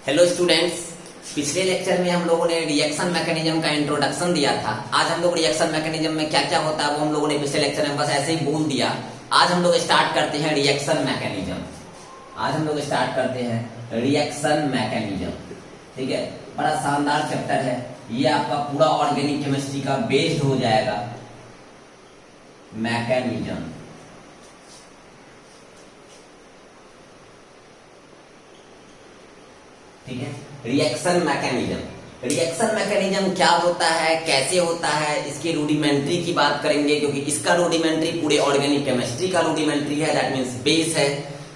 Hello students, पिछले lecture में हम लोगों ने रिएक्शन मैकेनिज्म का इंट्रोडक्शन दिया था। आज हम लोग रिएक्शन मैकेनिज्म में क्या क्या होता है वो हम लोगों ने पिछले लेक्चर में बस ऐसे ही बोल दिया। आज हम लोग स्टार्ट करते हैं रिएक्शन मैकेनिज्म। आज हम लोग स्टार्ट करते हैं रिएक्शन मैकेनिज्म। ठीक है, बड़ा शानदार चैप्टर है ये, आपका पूरा ऑर्गेनिक केमिस्ट्री का बेस्ड हो जाएगा। मैकेनिज्म, ठीक है। रिएक्शन मैकेनिज्म, रिएक्शन मैकेनिज्म क्या होता है, कैसे होता है, इसकी रूडिमेंट्री की बात करेंगे, क्योंकि इसका रूडिमेंट्री पूरे ऑर्गेनिक केमिस्ट्री का रूडिमेंट्री है, दैट मींस बेस है।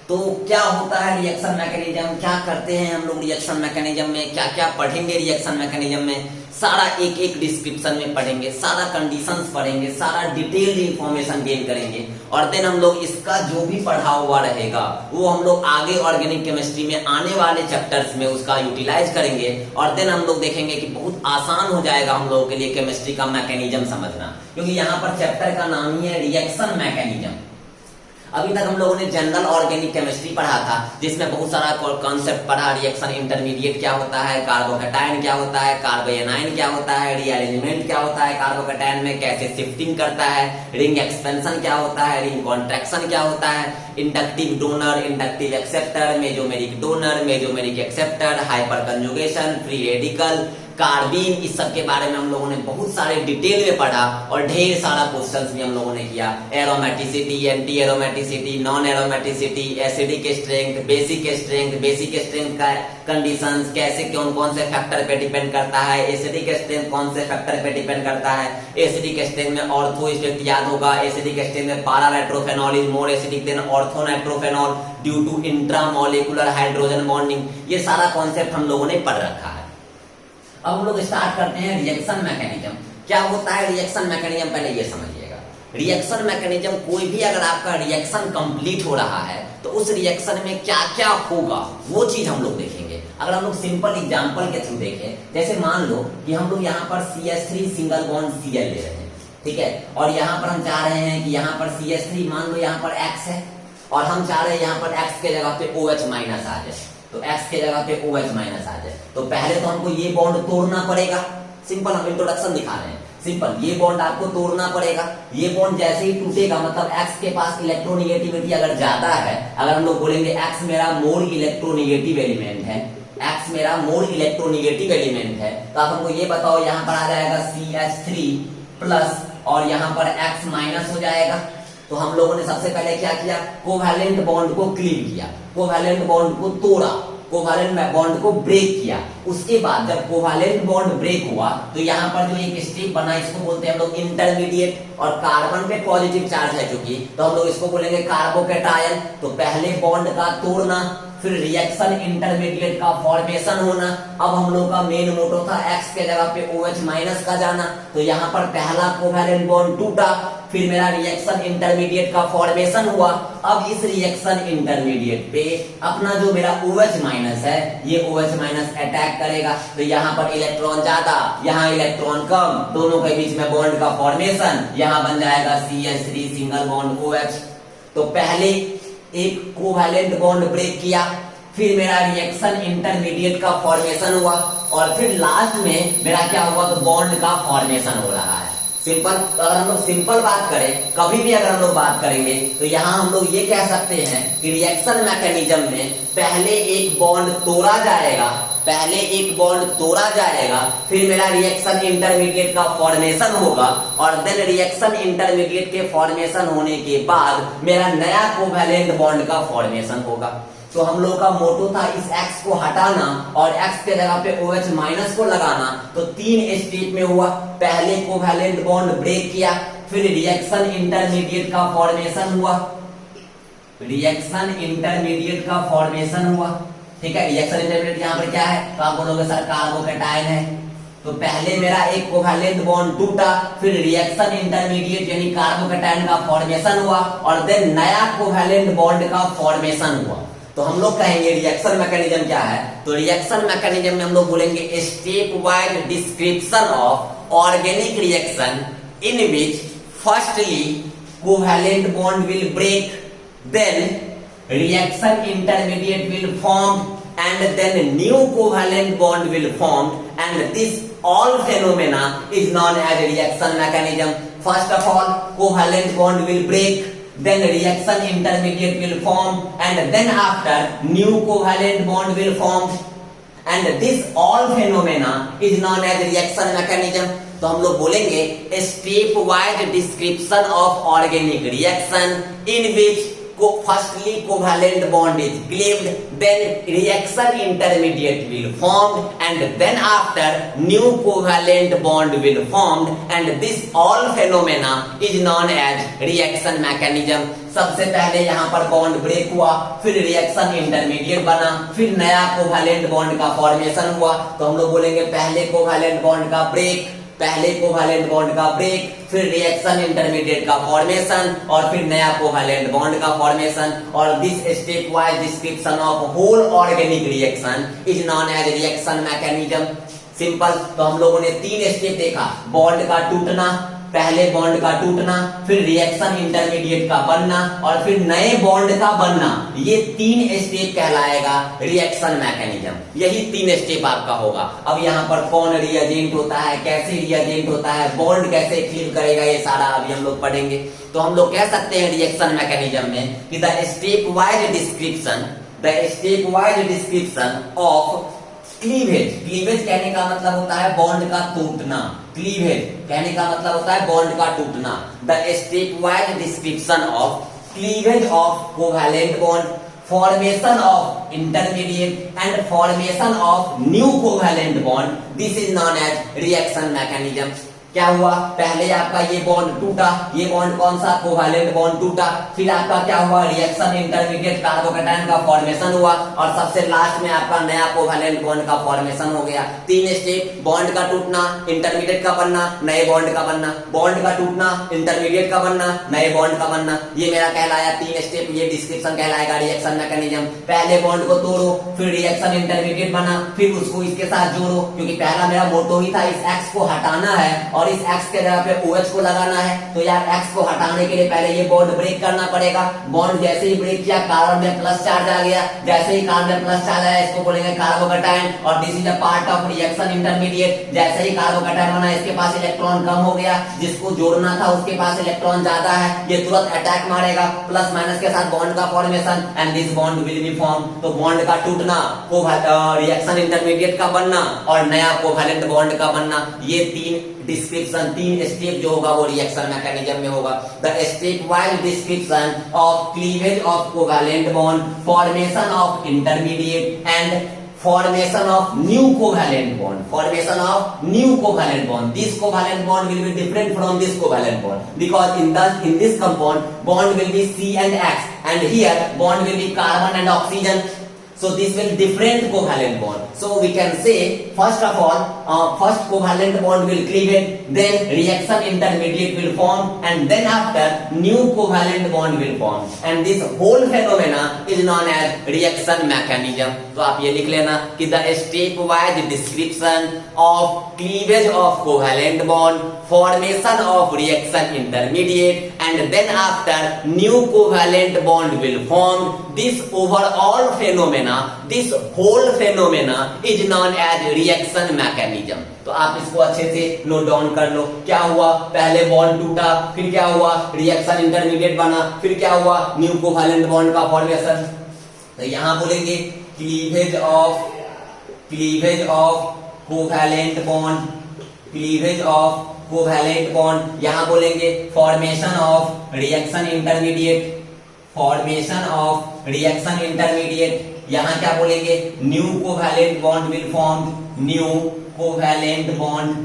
तो क्या होता है रिएक्शन मैकेनिज्म, क्या करते हैं हम लोग रिएक्शन मैकेनिज्म में, क्या क्या पढ़ेंगे रिएक्शन मैकेनिज्म में, सारा एक एक डिस्क्रिप्शन में पढ़ेंगे, सारा कंडीशंस पढ़ेंगे, सारा डिटेल्ड इंफॉर्मेशन गेन करेंगे। और देन हम लोग इसका जो भी पढ़ा हुआ रहेगा वो हम लोग आगे ऑर्गेनिक केमिस्ट्री में आने वाले चैप्टर्स में उसका यूटिलाइज करेंगे। और देन हम लोग देखेंगे कि बहुत आसान हो जाएगा हम लोगों के लिए केमिस्ट्री का मैकेनिज्म समझना, क्योंकि यहाँ पर चैप्टर का नाम ही है रिएक्शन मैकेनिज्म। अभी तक हम लोगों ने जनरल ऑर्गेनिक केमिस्ट्री पढ़ा था, जिसमें बहुत सारा कॉन्सेप्ट पढ़ा। रिएक्शन इंटरमीडिएट क्या होता है, कार्बोकैटायन क्या होता है, कार्बोएनाइन क्या होता है, रीअरेंजमेंट क्या होता है, कार्बोकैटायन में कैसे शिफ्टिंग करता है, रिंग एक्सपेंशन क्या होता है, रिंग कॉन्ट्रैक्शन क्या होता है, inductive donor, inductive acceptor, mesomeric donor, mesomeric acceptor, hyper conjugation, free radical, carbene, इस सब के बारे में हम लोगों ने बहुत सारे डिटेल में पढ़ा और ढेर सारा क्वेश्चंस भी हम लोगों ने किया। Aromaticity, anti aromaticity, non aromaticity, acidic strength, basic strength का कंडीशंस, कैसे कौन कौन से फैक्टर पे डिपेंड करता है, एसिडिक स्ट्रेंथ कौन से फैक्टर पे डिपेंड करता है। एसिडिक स्ट्रेंथ में ऑर्थो स्ट्रेंथ याद होगा, एसिडिक स्ट्रेंथ में para nitrophenol is more acidic than ortho nitrophenol due to intramolecular hydrogen bonding. ये सारा कॉन्सेप्ट हम लोगों ने पढ़ रखा है। अब हम लोग स्टार्ट करते हैं रिएक्शन मैकेनिज्म। क्या होता है रिएक्शन मैकेनिज्म, पहले ये समझिएगा। रिएक्शन मैकेनिज्म, कोई भी अगर आपका रिएक्शन कंप्लीट हो रहा है तो उस रिएक्शन में क्या क्या होगा वो चीज हम लोग देखेंगे। अगर हम लोग सिंपल एग्जांपल के थ्रू देखें, जैसे मान लो कि हम लोग यहाँ पर CH3 सिंगल बॉन्ड Cl ले रहे हैं, ठीक है, और यहाँ पर हम चाह रहे हैं कि यहाँ पर CH3 मान लो यहाँ पर X है, और हम चाह रहे हैं यहाँ पर X के जगह पे OH माइनस आ जाए, तो X के जगह पे OH माइनस आ जाए। तो पहले तो हमको ये बॉन्ड तोड़ना पड़ेगा। सिंपल, हम इंट्रोडक्शन दिखा रहे हैं। सिंपल, ये बॉन्ड आपको तोड़ना पड़ेगा। ये बॉन्ड जैसे ही टूटेगा, मतलब X के पास इलेक्ट्रोनिगेटिविटी अगर ज्यादा है, अगर हम लोग बोलेंगे X मेरा मोर इलेक्ट्रोनिगेटिव एलिमेंट है, X मेरा मोर इलेक्ट्रोनिगेटिव एलिमेंट है, तो आप हमको ये बताओ यहाँ पर आ जाएगा CH3 प्लस और यहाँ पर X माइनस हो जाएगा। तो हम लोगों ने सबसे पहले क्या किया, कोवैलेंट बॉन्ड को क्लीव किया, कोवैलेंट बॉन्ड को तोड़ा, कोवैलेंट बॉन्ड को ब्रेक किया। उसके बाद जब कोवैलेंट बॉन्ड ब्रेक हुआ तो यहाँ पर जो एक स्टेप बना, इसको बोलते हैं हम लोग इंटरमीडिएट, और कार्बन पे पॉजिटिव चार्ज है चूंकि, तो हम लोग इसको बोलेंगे कार्बोकैटायन। तो पहले बॉन्ड का तोड़ना, फिर रिएक्शन इंटरमीडिएट का फॉर्मेशन होना। अब हम लोग का मेन मोटो था X के जगह पे OH माइनस का जाना, तो यहाँ पर पहला कोवैलेंट बॉन्ड टूटा, फिर मेरा रिएक्शन इंटरमीडिएट का फॉर्मेशन हुआ। अब इस रिएक्शन इंटरमीडिएट पे अपना जो मेरा OH माइनस है, ये OH माइनस अटैक करेगा, तो यहाँ पर इलेक्ट्रॉन ज्यादा, यहाँ इलेक्ट्रॉन कम, दोनों के बीच में बॉन्ड का फॉर्मेशन, यहाँ बन जाएगा CH3 सिंगल बॉन्ड OH। तो पहले एक कोवैलेंट बॉन्ड ब्रेक किया, फिर मेरा रिएक्शन इंटरमीडिएट का फॉर्मेशन हुआ, और फिर लास्ट में मेरा क्या हुआ, तो बॉन्ड का फॉर्मेशन हो रहा है। सिंपल, अगर हम लोग सिंपल बात करें, कभी भी अगर हम लोग बात करेंगे तो यहाँ हम लोग ये कह सकते हैं कि रिएक्शन मैकेनिज्म में पहले एक बॉन्ड तोड़ा जाएगा, पहले एक बॉन्ड तोड़ा जाएगा, फिर मेरा रिएक्शन इंटरमीडिएट का फॉर्मेशन होगा, और देन रिएक्शन इंटरमीडिएट के फॉर्मेशन होने के बाद मेरा नया कोवैलेंट बॉन्ड का फॉर्मेशन होगा। तो हम लोग का मोटो था इस X को हटाना और X के जगह पे OH माइनस को लगाना। तो 3 स्टेप में हुआ, पहले कोवैलेंट बॉन्ड ब्रेक किया, फिर रिएक्शन इंटरमीडिएट का फॉर्मेशन हुआ, रिएक्शन इंटरमीडिएट का फॉर्मेशन हुआ, ठीक है। रिएक्शन इंटरमीडिएट यहाँ पर क्या है, तो आप बोलोगे सर कार्बोकैटायन है। तो पहले मेरा एक कोवैलेंट बॉन्ड टूटा, फिर रिएक्शन इंटरमीडिएट यानी कार्बोकैटायन का फॉर्मेशन हुआ, और देन नया कोवैलेंट बॉन्ड का फॉर्मेशन हुआ। तो हम लोग कहेंगे रिएक्शन मैकेनिज्म क्या है, तो रिएक्शन मैकेनिज्म में हम लोग बोलेंगे stepwise description of organic reaction in which firstly covalent bond will break, then reaction intermediate will form, and then new covalent bond will form, and this all phenomena is known as reaction mechanism. First of all, covalent bond will break, then reaction intermediate will form, and then after new covalent bond will form, and this all phenomena is known as reaction mechanism. तो हम लोग बोलेंगे stepwise description of organic reaction in which firstly covalent bond is cleaved, then reaction intermediate will formed, and then after new covalent bond will formed, and this all phenomena is known as reaction mechanism. सबसे पहले यहाँ पर bond break हुआ, फिर reaction intermediate बना, फिर नया covalent bond का फॉर्मेशन हुआ. तो हम लोग बोलेंगे पहले कोवैलेंट बॉन्ड का ब्रेक, पहले कोवैलेंट बॉन्ड का ब्रेक, फिर रिएक्शन इंटरमीडिएट का फॉर्मेशन, और फिर नया कोवैलेंट बॉन्ड का फॉर्मेशन. और this stepwise description of whole organic reaction is known as reaction mechanism. Simple. तो हम लोगों ने 3 स्टेप देखा, बॉन्ड का टूटना, पहले बॉन्ड का टूटना, फिर रिएक्शन इंटरमीडिएट का बनना, और फिर नए बॉन्ड का बनना. ये 3 स्टेप कहलाएगा रिएक्शन मैकेनिज्म. यही 3 स्टेप आपका होगा. अब यहाँ पर कौन रिएजेंट होता है, कैसे रिएजेंट होता है, बॉन्ड कैसे क्लीव करेगा, ये सारा अभी हम लोग पढ़ेंगे. तो हम लोग कह सकते हैं रिएक्शन मैकेनिज्म में कि the stepwise description of cleavage. Cleavage कहने का मतलब होता है बॉन्ड का टूटना. क्लीवेज कहने का मतलब होता है बॉन्ड का टूटना. The stepwise description of cleavage of covalent bond, formation of intermediate and formation of new covalent bond, this is known as reaction mechanism. क्या हुआ, पहले आपका ये बॉन्ड टूटा, ये बॉन्ड कौन सा, कोवैलेंट बॉन्ड टूटा, फिर आपका क्या हुआ, रिएक्शन इंटरमीडिएट कार्बोकैटायन का फॉर्मेशन हुआ, और सबसे लास्ट में आपका नया कोवैलेंट बॉन्ड का फॉर्मेशन हो गया. 3 स्टेप, बॉन्ड का टूटना, इंटरमीडिएट का बनना, नए बॉन्ड का बनना, बॉन्ड का टूटना, इंटरमीडिएट का बनना, नए बॉन्ड का बनना. ये मेरा कहलाया 3 स्टेप. ये डिस्क्रिप्शन कहलाएगा रिएक्शन मैकेनिज्म. पहले बॉन्ड को तोड़ो, फिर रिएक्शन इंटरमीडिएट बना, फिर उसको इसके साथ जोड़ो, क्योंकि पहला मेरा मोटो ही था इस एक्स को हटाना है और इस X के जगह पे OH को लगाना है. तो यार X को हटाने के लिए पहले ये बॉन्ड ब्रेक करना पड़ेगा. बॉन्ड जैसे ही ब्रेक किया, कार्बन में प्लस चार्ज आ गया. जैसे ही कार्बन में प्लस चार्ज आया, इसको बोलेंगे कार्बोकैटायन, और this is a part of reaction intermediate. जैसे ही कार्बोकैटायन बना, इसके पास इलेक्ट्रॉन कम हो गया, जिसको जोड़ना था उसके पास इलेक्ट्रॉन ज्यादा है, ये तुरंत अटैक मारेगा, प्लस माइनस के साथ बॉन्ड का formation, and this bond will be form. तो बॉन्ड का टूटना, रिएक्शन इंटरमीडिएट का बनना, और नया कोवैलेंट बॉन्ड का बनना. ये 3 डिस्क्रिप्शन, 3 स्टेप जो होगा वो रिएक्शन मैकेनिज्म में होगा. The stepwise description of cleavage of covalent bond, formation of intermediate and formation of new covalent bond. Formation of new covalent bond. This covalent bond will be different from this covalent bond, because in this compound bond will be C and X, and here bond will be carbon and oxygen. So this will different covalent bond. So we can say first of all, first covalent bond will cleave, then reaction intermediate will form, and then after new covalent bond will form, and this whole phenomena is known as reaction mechanism. तो आप ये लिख लेना कि the step wise description of cleavage of covalent bond, formation of reaction intermediate, and then after new covalent bond will form. This overall phenomena, this whole phenomena is known as reaction mechanism. तो आप इसको अच्छे से note down कर लो. क्या हुआ, पहले bond टूटा, फिर क्या हुआ, रिएक्शन इंटरमीडिएट बना, फिर क्या हुआ, न्यू कोवैलेंट बॉन्ड का फॉर्मेशन. तो यहां बोलेंगे cleavage of covalent bond, cleavage of covalent bond. यहां बोलेंगे formation of reaction intermediate, formation of reaction intermediate. यहां क्या बोलेंगे, new covalent bond will form, new covalent bond,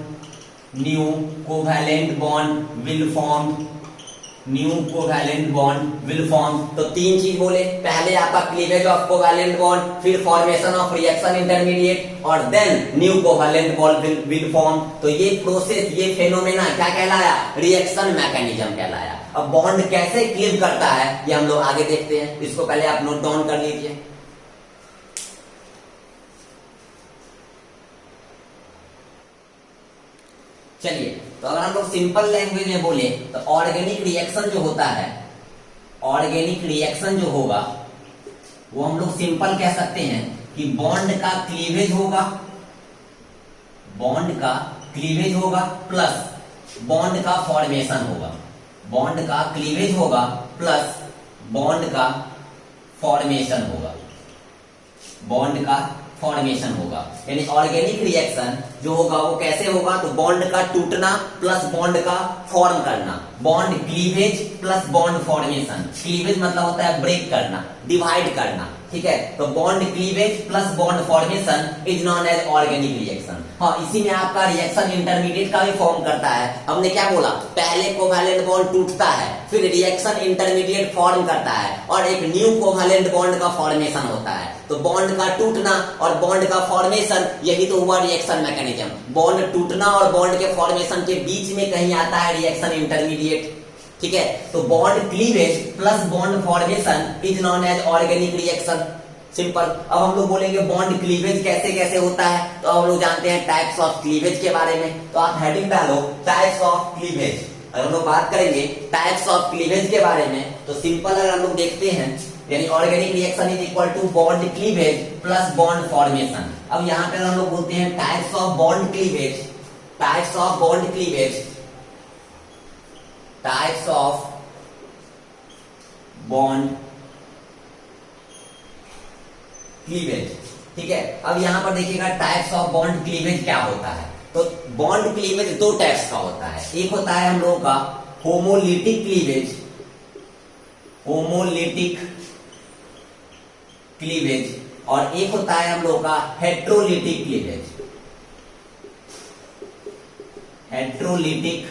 new covalent bond will form, new covalent bond will form. तो 3 चीज बोले, पहले आपका क्लीवेज ऑफ कोवैलेंट बॉन्ड, फिर फॉर्मेशन ऑफ रिएक्शन इंटरमीडिएट, और then new covalent bond will form. तो ये process, ये फेनोमेना क्या कहलाया, रिएक्शन मैकेनिज्म कहलाया. अब बॉन्ड कैसे क्लीव करता है ये हम लोग आगे देखते हैं. इसको पहले आप नोट डाउन कर लीजिए. चलिए, तो अगर हम लोग सिंपल लैंग्वेज में बोले तो ऑर्गेनिक रिएक्शन जो होता है, ऑर्गेनिक रिएक्शन जो होगा वो हम लोग सिंपल कह सकते हैं कि बॉन्ड का क्लीवेज होगा, बॉन्ड का क्लीवेज होगा प्लस बॉन्ड का फॉर्मेशन होगा, बॉन्ड का क्लीवेज होगा प्लस बॉन्ड का फॉर्मेशन होगा, बॉन्ड का फॉर्मेशन होगा। यानी ऑर्गेनिक रिएक्शन जो होगा वो कैसे होगा, तो बॉन्ड का टूटना प्लस बॉन्ड का फॉर्म करना, bond cleavage plus bond formation. Cleavage मतलब होता है ब्रेक करना, डिवाइड करना, ठीक है। तो bond cleavage plus bond formation is known as organic reaction. हाँ, इसी में आपका रिएक्शन इंटरमीडिएट का भी फॉर्म करता है। हमने क्या बोला, पहले कोवैलेंट बॉन्ड टूटता है, फिर रिएक्शन इंटरमीडिएट फॉर्म करता है और एक न्यू कोवैलेंट बॉन्ड का फॉर्मेशन होता है। तो बॉन्ड का टूटना और बॉन्ड का फॉर्मेशन, यही तो हुआ रिएक्शन मैकेनिज्म। बॉन्ड टूटना और बॉन्ड के फॉर्मेशन के बीच में कहीं आता है रिएक्शन इंटरमीडिएट, ठीक है। तो bond cleavage plus bond formation is known as organic reaction, simple. अब हम लोग बोलेंगे बॉन्ड क्लीवेज कैसे कैसे होता है, तो हम लोग जानते हैं टाइप्स ऑफ क्लीवेज के बारे में। तो आप हेडिंग डालो टाइप्स ऑफ क्लीवेज। अगर हम लोग बात करेंगे टाइप्स ऑफ क्लीवेज के बारे में, तो सिंपल अगर हम लोग देखते हैं, यानी organic reaction is equal to bond cleavage plus bond formation. अब यहाँ पर हम लोग बोलते हैं types of bond cleavage, types of bond cleavage, types of bond cleavage, ठीक है। अब यहां पर देखिएगा टाइप्स ऑफ बॉन्ड क्लीवेज क्या होता है। तो बॉन्ड क्लीवेज दो टाइप्स का होता है, एक होता है हम लोगों का होमोलिटिक क्लीवेज, होमोलिटिक क्लीवेज, और एक होता है हम लोगों का हेट्रोलिटिक क्लीवेज, हेट्रोलिटिक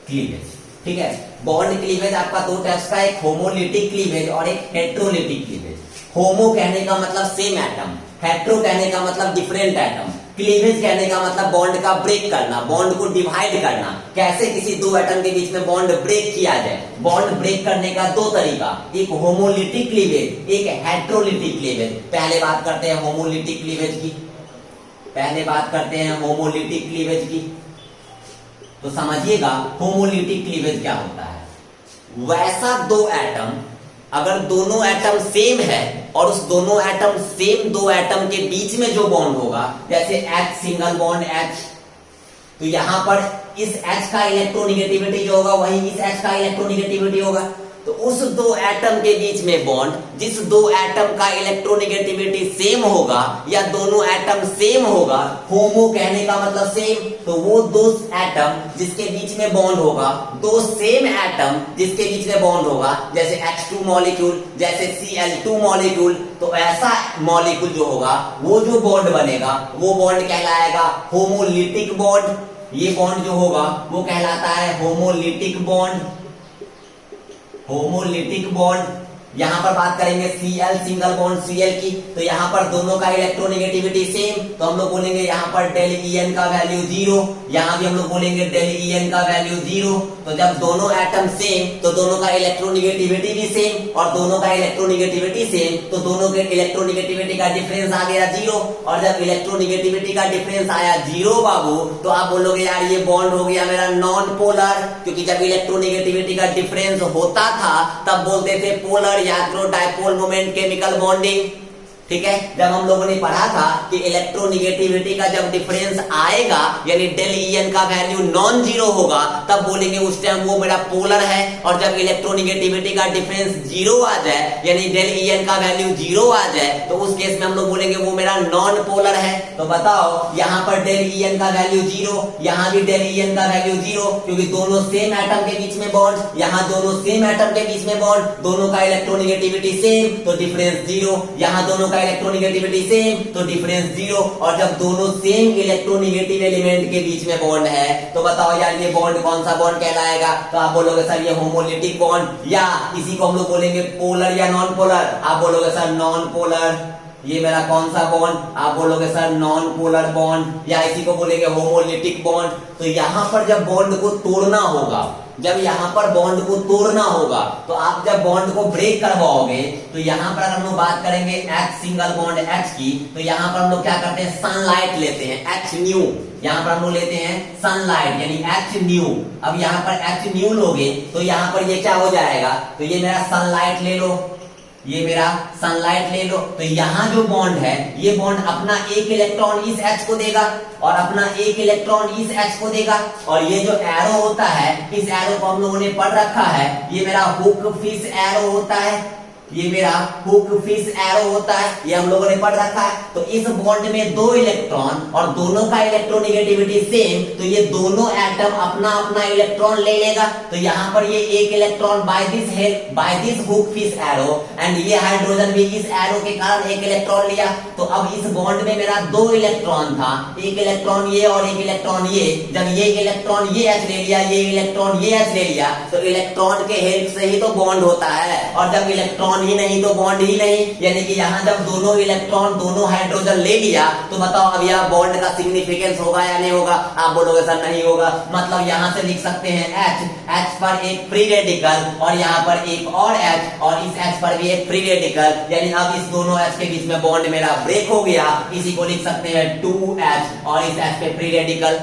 क्लीवेज, ठीक है। बॉन्ड क्लीवेज आपका दो टाइप्स का, एक होमोलिटिक क्लीवेज और एक हेट्रोलिटिक क्लीवेज। होमो कहने का मतलब सेम एटम, हेट्रो कहने का मतलब डिफरेंट एटम, क्लीवेज कहने का मतलब बॉन्ड का ब्रेक करना, बॉन्ड को डिवाइड करना। कैसे किसी दो एटम के बीच में बॉन्ड ब्रेक किया जाए। बॉन्ड ब्रेक करने का दो तरीका, एक होमोलिटिक क्लीवेज, एक हेट्रोलिटिक क्लीवेज। पहले बात करते हैं होमोलिटिक क्लीवेज की, पहले बात करते हैं होमोलिटिक क्लीवेज की। तो समझिएगा होमोलिटिक क्लीवेज क्या होता है। वैसा दो एटम, अगर दोनों एटम सेम है और उस दोनों एटम सेम दो एटम के बीच में जो बॉन्ड होगा, जैसे H सिंगल बॉन्ड H, तो यहां पर इस H का इलेक्ट्रोनिगेटिविटी जो होगा वही इस H का इलेक्ट्रोनिगेटिविटी होगा। तो उस दो एटम के बीच में बॉन्ड, जिस दो एटम का इलेक्ट्रोनिगेटिविटी सेम होगा या दोनों एटम सेम होगा, होमो कहने का मतलब सेम, तो वो दो एटम जिसके बीच में बॉन्ड होगा, दो सेम एटम जिसके बीच में बॉन्ड होगा, जैसे H2 मॉलिक्यूल, जैसे Cl2 मॉलिक्यूल, तो ऐसा मॉलिक्यूल जो होगा, वो जो बॉन्ड बनेगा वो बॉन्ड कहलाएगा होमोलिटिक बॉन्ड। ये बॉन्ड जो होगा वो कहलाता है होमोलिटिक बॉन्ड, होमोलिटिक बॉन्ड। यहां पर बात करेंगे Cl सिंगल बॉन्ड Cl की, तो यहां पर दोनों का इलेक्ट्रोनिगेटिविटी सेम, तो हम लोग बोलेंगे यहां पर डेल En का वैल्यू 0, यहां भी हम लोग बोलेंगे डेल En का वैल्यू 0। तो जब दोनों एटम सेम तो दोनों का इलेक्ट्रोनिगेटिविटी भी सेम, और दोनों का इलेक्ट्रोनिगेटिविटी सेम तो दोनों के इलेक्ट्रोनिगेटिविटी का डिफरेंस आ गया 0। और जब इलेक्ट्रोनिगेटिविटी का डिफरेंस आया 0 बाबू, तो आप बोलोगे यार ये बॉन्ड हो गया मेरा नॉन पोलर, क्योंकि जब इलेक्ट्रोनिगेटिविटी का डिफरेंस होता था तब बोलते थे पोलर या तो डाइपोल मोमेंट केमिकल बॉन्डिंग, ठीक है। जब हम लोगों ने पढ़ा था कि इलेक्ट्रोनिगेटिविटी का जब डिफरेंस आएगा, यानी डेल En का वैल्यू नॉन जीरो होगा, तब बोलेंगे उस टाइम वो मेरा पोलर है। और जब इलेक्ट्रोनिगेटिविटी का डिफरेंस 0 आ जाए, यानी डेल En का वैल्यू 0 आ जाए, तो उस केस में हम लोग बोलेंगे वो मेरा नॉन पोलर है। तो बताओ यहाँ पर डेल En का वैल्यू 0, यहाँ भी डेल En का वैल्यू 0, क्योंकि दोनों सेम एटम के बीच में बॉन्ड, यहाँ दोनों सेम एटम के बीच में बॉन्ड, दोनों का इलेक्ट्रोनिगेटिविटी सेम तो डिफरेंस 0, यहाँ दोनों इलेक्ट्रोनिगेटिविटी सेम तो डिफरेंस 0। और जब दोनों सेम इलेक्ट्रोनिगेटिव एलिमेंट के बीच में बॉन्ड है, तो बताओ यार ये बॉन्ड कौन सा बॉन्ड कहलाएगा। तो आप बोलोगे सर ये होमोलिटिक बॉन्ड, या इसी को हम लोग बोलेंगे पोलर या नॉन पोलर। आप बोलोगे सर नॉन पोलर, ये मेरा कौन सा बॉन्ड, आप बोलोगे सर नॉन पोलर बॉन्ड, या इसी को बोलेंगे होमोलिटिक बॉन्ड। तो यहां पर जब बॉन्ड को तोड़ना होगा, जब यहां पर बॉन्ड को तोड़ना होगा, तो आप जब बॉन्ड को ब्रेक करवाओगे, तो यहां पर हम लोग बात करेंगे H सिंगल बॉन्ड H की, तो यहां पर हम लोग क्या करते हैं, सनलाइट लेते हैं, H न्यू, यहां पर हम लोग लेते हैं सनलाइट यानी H न्यू। अब यहां पर H न्यू लोगे तो यहां पर ये क्या हो जाएगा, तो ये मेरा सनलाइट ले लो, ये मेरा सनलाइट ले लो, तो यहाँ जो बॉन्ड है ये बॉन्ड अपना एक इलेक्ट्रॉन इस H को देगा और अपना एक इलेक्ट्रॉन इस H को देगा, और ये जो एरो होता है इस एरो को हम लोगों ने पढ़ रखा है, ये मेरा हुक फिश एरो होता है, ये मेरा हुक फिश एरो होता है, ये हम लोगों ने पढ़ रखा है। तो इस बॉन्ड में दो इलेक्ट्रॉन और दोनों का इलेक्ट्रोनेगेटिविटी सेम, तो ये दोनों एटम अपना अपना इलेक्ट्रॉन ले लेगा। तो यहाँ पर ये एक electron by this hook fish arrow, and ये हाइड्रोजन भी इस एरो के कारण एक इलेक्ट्रॉन लिया। तो अब इस बॉन्ड में मेरा दो इलेक्ट्रॉन था, एक इलेक्ट्रॉन ये और एक इलेक्ट्रॉन ये। जब ये इलेक्ट्रॉन ये H ले लिया, ये इलेक्ट्रॉन ये H ले लिया, तो इलेक्ट्रॉन के हेल्प से ही तो बॉन्ड होता है, और जब इलेक्ट्रॉन ही नहीं तो बॉन्ड ही नहीं। यानी कि यहाँ जब दोनों इलेक्ट्रॉन दोनों हाइड्रोजन ले लिया, तो बताओ अब यह बॉन्ड का सिग्निफिकेंस होगा या नहीं होगा? आप बोलोगे सर नहीं होगा। मतलब यहाँ से लिख सकते हैं H पर एक फ्री रेडिकल और यहाँ पर एक और H, और इस H पर भी एक फ्री रेडिकल, यानी अब इस दोनों H के बीच में बॉन्ड मेरा ब्रेक हो गया। इसी को लिख सकते हैं 2H, और इस H पे फ्री रेडिकल।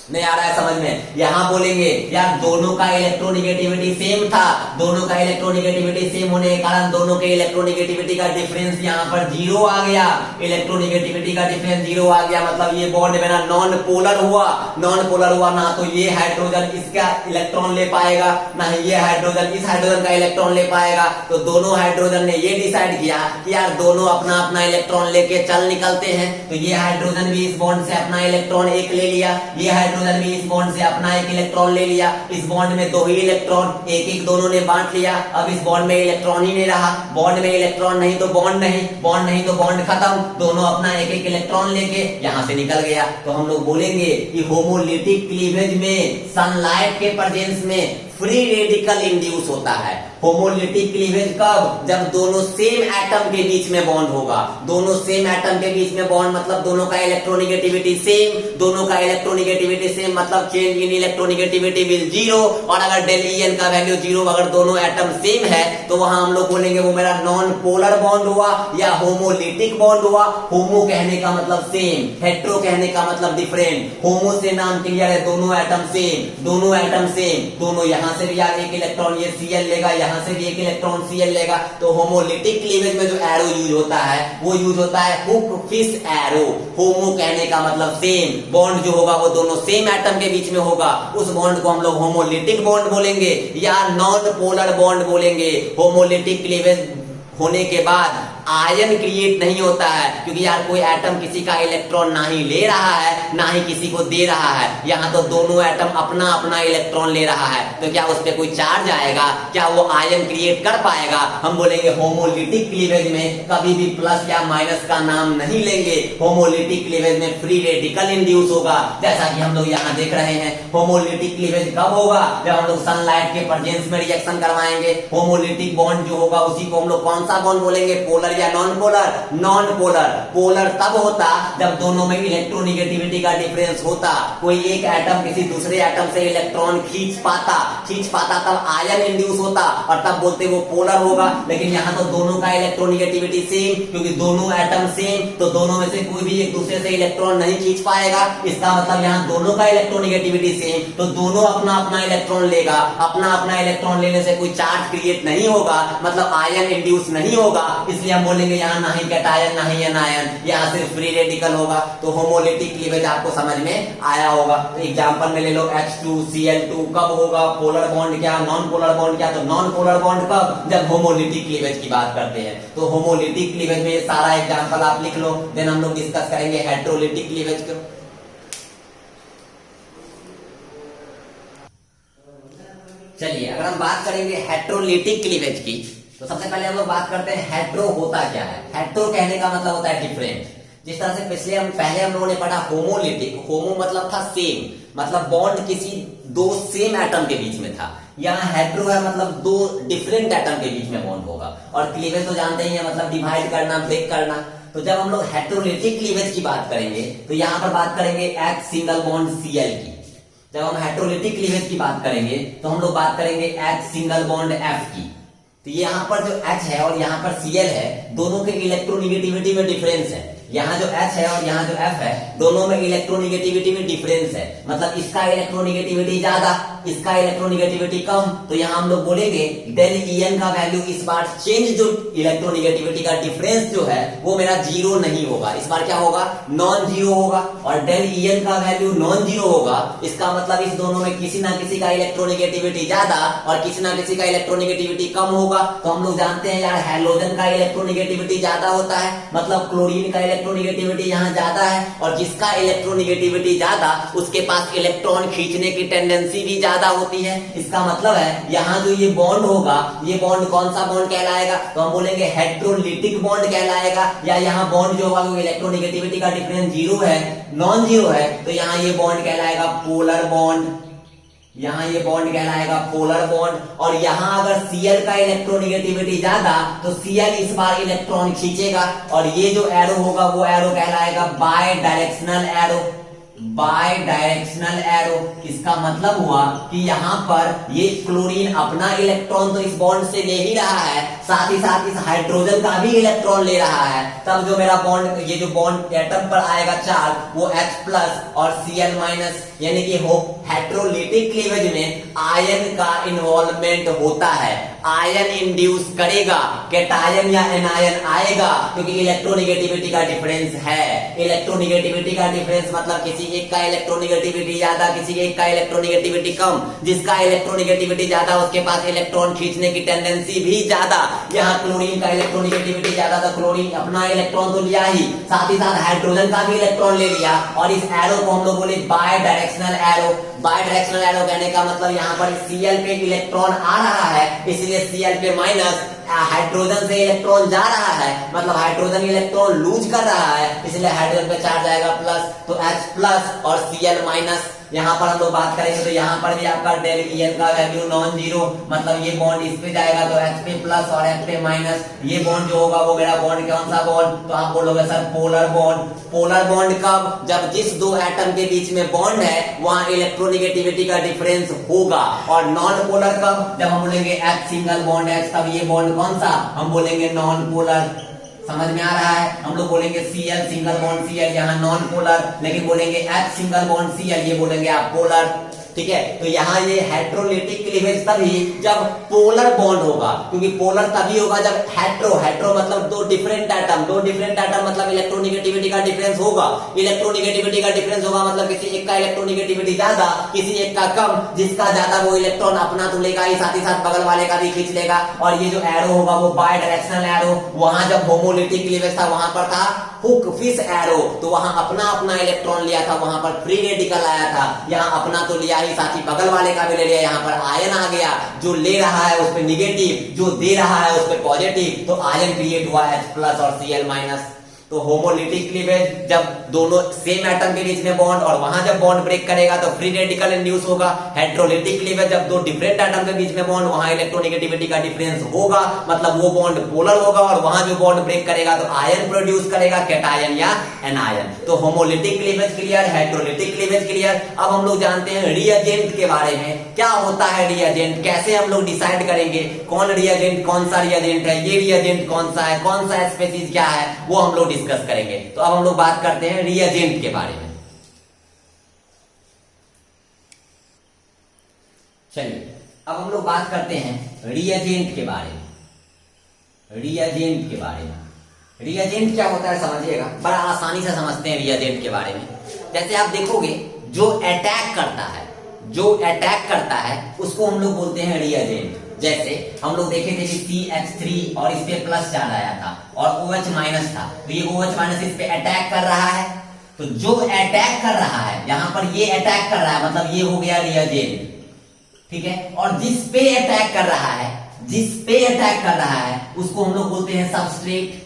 नहीं आ रहा है समझ में? यहां बोलेंगे यार दोनों का इलेक्ट्रोनेगेटिविटी सेम था, दोनों का इलेक्ट्रोनेगेटिविटी सेम होने के कारण दोनों के इलेक्ट्रोनेगेटिविटी का डिफरेंस यहाँ पर 0 आ गया। इलेक्ट्रोनेगेटिविटी का डिफरेंस 0 आ गया, मतलब ये बॉन्ड मेरा नॉन पोलर हुआ। नॉन पोलर हुआ ना तो ये हाइड्रोजन इसका इलेक्ट्रॉन ले पाएगा, ना ही ये हाइड्रोजन इस हाइड्रोजन का इलेक्ट्रॉन ले पाएगा। तो दोनों हाइड्रोजन ने ये डिसाइड किया कि यार दोनों अपना अपना इलेक्ट्रॉन लेके चल निकलते हैं। तो ये हाइड्रोजन भी इस बॉन्ड से अपना इलेक्ट्रॉन एक ले लिया, ये हाइड्रोजन भी इस बॉन्ड से अपना एक इलेक्ट्रॉन ले लिया। इस बॉन्ड में दो ही इलेक्ट्रॉन एक एक दोनों ने बांट लिया। अब इस बॉन्ड में इलेक्ट्रॉन ही नहीं रहा, बॉन्ड में इलेक्ट्रॉन नहीं तो बॉन्ड नहीं, बॉन्ड नहीं तो बॉन्ड खत्म। दोनों अपना एक एक इलेक्ट्रॉन लेके यहां से निकल गया। तो हम लोग बोलेंगे कि होमोलिटिक क्लीवेज में सनलाइट के प्रेजेंस में फ्री रेडिकल इंड्यूस होता है। होमोलिटिक क्लीवेज कब? जब दोनों सेम एटम के बीच में बॉन्ड होगा। दोनों सेम एटम के बीच में बॉन्ड मतलब दोनों का इलेक्ट्रोनेगेटिविटी सेम, दोनों का इलेक्ट्रोनेगेटिविटी सेम मतलब चेंज इन इलेक्ट्रोनेगेटिविटी विल 0। और अगर डेल En का वैल्यू 0, अगर दोनों एटम सेम है तो वहां हम लोग बोलेंगे वो मेरा नॉन पोलर बॉन्ड हुआ या होमोलिटिक बॉन्ड हुआ। होमो कहने का मतलब सेम, हेट्रो कहने का मतलब डिफरेंट। होमो से नाम क्लियर है, दोनों एटम सेम, दोनों एटम सेम, दोनों यहां से भी यार एक इलेक्ट्रॉन ये Cl लेगा, यहां से भी एक इलेक्ट्रॉन Cl लेगा। तो होमोलिटिक क्लीवेज में जो एरो यूज होता है वो यूज होता है हुक फिश एरो। होमो कहने का मतलब सेम, बॉन्ड जो होगा वो दोनों सेम एटम के बीच में होगा, उस बॉन्ड को हम लोग होमोलिटिक बॉन्ड बोलेंगे या नॉन पोलर बॉन्ड बोलेंगे। होमोलिटिक क्लीवेज होने के बाद आयन क्रिएट नहीं होता है, क्योंकि यार कोई एटम किसी का इलेक्ट्रॉन ना ही ले रहा है ना ही किसी को दे रहा है। यहाँ तो दोनों एटम अपना अपना इलेक्ट्रॉन ले रहा है, तो क्या उस पर कोई चार्ज आएगा? क्या वो आयन क्रिएट कर पाएगा? हम बोलेंगे होमोलिटिक क्लीवेज में कभी भी प्लस या माइनस का नाम नहीं लेंगे। होमोलिटिक क्लीवेज में फ्री रेडिकल इंड्यूस होगा, जैसा कि हम लोग यहाँ देख रहे हैं। होमोलिटिक क्लीवेज कब होगा? जब हम लोग सनलाइट के प्रेजेंस में रिएक्शन करवाएंगे। होमोलिटिक बॉन्ड जो होगा उसी को हम लोग कौन सा बॉन्ड बोलेंगे? पोलर या non polar? Non polar. Polar तब होता जब दोनों में इलेक्ट्रोनेगेटिविटी का डिफरेंस होता। कोई एक एटम किसी दूसरे एटम से इलेक्ट्रॉन खींच पाता तब आयन इंड्यूस होता और तब बोलते वो पोलर होगा। लेकिन यहाँ तो दोनों का इलेक्ट्रोनेगेटिविटी सेम, क्योंकि दोनों एटम सेम, तो दोनों में से कोई भी एक दूसरे से इलेक्ट्रॉन नहीं खींच पाएगा। इसका मतलब यहाँ दोनों का इलेक्ट्रोनेगेटिविटी सेम, तो दोनों अपना अपना इलेक्ट्रॉन लेगा। अपना अपना इलेक्ट्रॉन लेने से कोई चार्ज क्रिएट नहीं होगा, मतलब आयन इंड्यूस नहीं होगा। इसलिए हम बोलेंगे यहाँ ना ही कैटायन ना ही एनायन, यहाँ सिर्फ फ्री रेडिकल होगा। तो होमोलिटिक क्लीवेज आपको समझ में आया होगा। तो एग्जांपल में ले लो H2Cl2 कब होगा? पोलर बॉन्ड क्या, नॉन पोलर बॉन्ड क्या? तो नॉन पोलर बॉन्ड कब? जब होमोलिटिक क्लीवेज की बात करते हैं। तो होमोलिटिक क्लीवेज में सारा एग्जांपल आप लिख लो, देन हम लोग डिस्कस करेंगे हेट्रोलिटिक क्लीवेज को। चलिए अगर हम बात करेंगे हेट्रोलिटिक क्लीवेज की, तो सबसे पहले हम लोग बात करते हैं हेट्रो होता क्या है। हेट्रो कहने का मतलब होता है डिफरेंट। जिस तरह से पहले हम लोगों ने पढ़ा होमोलिटिक, होमो मतलब था सेम, मतलब बॉन्ड किसी दो सेम एटम के बीच में था। यहाँ हेट्रो है मतलब दो डिफरेंट एटम के बीच में बॉन्ड होगा। और क्लीवेज तो जानते ही है, मतलब डिवाइड करना, ब्रेक करना। तो जब हम लोग हेट्रोलिटिक क्लीवेज की बात करेंगे तो यहाँ पर बात करेंगे H सिंगल बॉन्ड Cl की। जब हम हेट्रोलिटिक क्लीवेज की बात करेंगे तो हम लोग बात करेंगे H सिंगल बॉन्ड F की। तो यहाँ पर जो H है और यहाँ पर Cl है, दोनों के इलेक्ट्रोनेगेटिविटी में डिफरेंस है। यहाँ जो H है और यहाँ जो F है, दोनों में इलेक्ट्रोनिगेटिविटी में डिफरेंस है, मतलब इसका इलेक्ट्रोनिगेटिविटी ज्यादा, इसका इलेक्ट्रोनिगेटिविटी कम। तो यहाँ हम लोग बोलेंगे डेल En का वैल्यू इस बार चेंज, जो इलेक्ट्रोनिगेटिविटी का डिफरेंस जो है वो मेरा जीरो नहीं होगा, इस बार क्या होगा, नॉन जीरो होगा। और डेल En का वैल्यू नॉन जीरो होगा, इसका मतलब इस दोनों में किसी ना किसी का इलेक्ट्रोनिगेटिविटी ज्यादा और किसी ना किसी का इलेक्ट्रोनिगेटिविटी कम होगा। तो हम लोग जानते हैं यार हैलोजन का इलेक्ट्रोनिगेटिविटी ज्यादा होता है, मतलब क्लोरीन का इलेक्ट्रोनिगेटिविटी यहाँ ज्यादा है, और जिसका इलेक्ट्रोनिगेटिविटी ज्यादा उसके पास इलेक्ट्रॉन खींचने की टेंडेंसी भी ज्यादा होती है। इसका मतलब है यहाँ जो ये बॉन्ड होगा, ये बॉन्ड कौन सा बॉन्ड कहलाएगा, तो हम बोलेंगे हेट्रोलिटिक बॉन्ड कहलाएगा। या यहाँ बॉन्ड जो होगा वो इलेक्ट्रोनिगेटिविटी का डिफरेंस जीरो है, नॉन जीरो है, तो यहाँ ये बॉन्ड कहलाएगा पोलर बॉन्ड, यहाँ ये बॉन्ड कहलाएगा पोलर बॉन्ड। और यहाँ अगर Cl का इलेक्ट्रोनिगेटिविटी ज्यादा तो Cl इस बार इलेक्ट्रॉन खींचेगा, और ये जो एरो होगा वो एरो कहलाएगा bidirectional arrow, bidirectional arrow. इसका मतलब हुआ कि यहाँ पर ये क्लोरीन अपना इलेक्ट्रॉन तो इस बॉन्ड से ले ही रहा है, साथ ही साथ इस हाइड्रोजन का भी इलेक्ट्रॉन ले रहा है, तब जो मेरा बॉन्ड, ये जो बॉन्ड एटम पर आएगा चार्ज वो H+ और Cl-, यानी कि हेट्रोलिटिक क्लीवेज में आयन का इन्वॉल्वमेंट होता है, आयन इंड्यूस करेगा, कैटायन या एनायन आएगा, क्योंकि इलेक्ट्रोनिगेटिविटी का डिफरेंस है। इलेक्ट्रोनिगेटिविटी का डिफरेंस मतलब किसी एक का इलेक्ट्रोनिगेटिविटी ज्यादा, किसी एक का इलेक्ट्रोनिगेटिविटी कम, जिसका इलेक्ट्रोनिगेटिविटी ज्यादा उसके पास इलेक्ट्रॉन खींचने की टेंडेंसी भी ज्यादा। यहाँ क्लोरीन का इलेक्ट्रोनिगेटिविटी ज्यादा था, क्लोरीन अपना इलेक्ट्रॉन तो लिया ही, साथ ही साथ हाइड्रोजन का भी इलेक्ट्रॉन ले लिया, और इस एरो को हम लोग बोले bidirectional arrow. Bidirectional arrow कहने का मतलब यहाँ पर Cl पे इलेक्ट्रॉन आ रहा है, इसलिए Cl पे माइनस, हाइड्रोजन से इलेक्ट्रॉन जा रहा है, मतलब हाइड्रोजन इलेक्ट्रॉन लूज कर रहा है, इसलिए हाइड्रोजन पे चार्ज आएगा प्लस, तो H+ और Cl-। यहाँ पर हम लोग बात करेंगे तो यहाँ पर भी आपका डेल En का वैल्यू नॉन जीरो, मतलब ये बॉन्ड इस पे जाएगा तो H पे प्लस और H पे माइनस, ये बॉन्ड जो होगा वो मेरा बॉन्ड कौन सा बॉन्ड, तो आप बोलोगे sir polar bond. Polar bond कब, जब जिस दो एटम के बीच में बॉन्ड है वहां इलेक्ट्रोनिगेटिविटी का डिफरेंस होगा। और नॉन पोलर कब, जब हम बोलेंगे H सिंगल बॉन्ड H, तब ये बॉन्ड कौन सा, हम बोलेंगे नॉन पोलर। समझ में आ रहा है, हम लोग बोलेंगे Cl सिंगल बॉन्ड Cl, यहाँ नॉन पोलर, लेकिन बोलेंगे H सिंगल बॉन्ड Cl, ये बोलेंगे आप पोलर। ठीक है, तो यहाँ ये हेट्रोलिटिक क्लीवेज तभी जब पोलर बॉन्ड होगा, क्योंकि पोलर तभी होगा जब हेट्रो मतलब दो डिफरेंट एटम मतलब इलेक्ट्रोनिगेटिविटी का डिफरेंस होगा, इलेक्ट्रोनिगेटिविटी का डिफरेंस होगा मतलब किसी एक का इलेक्ट्रोनिगेटिविटी ज्यादा, किसी एक का कम, जिसका ज्यादा वो इलेक्ट्रॉन अपना तो लेगा ही, साथ ही साथ बगल वाले का भी खींच लेगा। और ये जो एरो होगा वो बाय डायरेक्शनल एरो, वहां जब होमोलिटिक क्लीवेज था वहां पर था हुक फिश एरो, तो वहां अपना अपना इलेक्ट्रॉन लिया था, वहां पर फ्री रेडिकल आया था, यहाँ अपना तो लिया ही, साथ ही बगल वाले का भी ले लिया, यहाँ पर आयन आ गया, जो ले रहा है उस पे निगेटिव, जो दे रहा है उस पे पॉजिटिव, तो आयन क्रिएट हुआ H+ और Cl-। तो होमोलिटिक क्लीवेज जब दोनों सेम एटम के बीच में बॉन्ड, और वहां जब बॉन्ड ब्रेक करेगा तो फ्री रेडिकल इंड्यूस होगा। हेट्रोलिटिक क्लीवेज जब दो डिफरेंट एटम के बीच में बॉन्ड, वहां इलेक्ट्रोनिगेटिविटी का डिफरेंस होगा, मतलब वो बॉन्ड पोलर होगा, और वहां जो बॉन्ड ब्रेक करेगा तो आयन प्रोड्यूस करेगा, कैटायन या एनायन। तो homolytic cleavage clear, heterolytic cleavage clear. अब हम लोग जानते हैं रिएजेंट के बारे में, क्या होता है रिएजेंट, कैसे हम लोग डिसाइड करेंगे कौन रिएजेंट, कौन सा रिएजेंट है, ये रिएजेंट कौन सा है, कौन सा स्पीशीज क्या है, वो हम लोग डिस्कस करेंगे। तो अब हम लोग बात करते हैं रिएजेंट के बारे में। चलिए अब हम लोग बात करते हैं रिएजेंट के बारे में। रिएजेंट के बारे में, रिएजेंट क्या होता है समझिएगा, बड़ा आसानी से समझते हैं रिएजेंट के बारे में। जैसे आप देखोगे जो अटैक करता है उसको हम लोग बोलते हैं रिएजेंट। जैसे हम लोग देखे थे कि CH3 और इस पे प्लस चार्ज आया था और OH माइनस था, तो ये OH माइनस इस पे अटैक कर रहा है, तो जो अटैक कर रहा है यहाँ पर ये अटैक कर रहा है, मतलब ये हो गया रिएजेंट। ठीक है, और जिस पे अटैक कर रहा है उसको हम लोग बोलते हैं सबस्ट्रेट।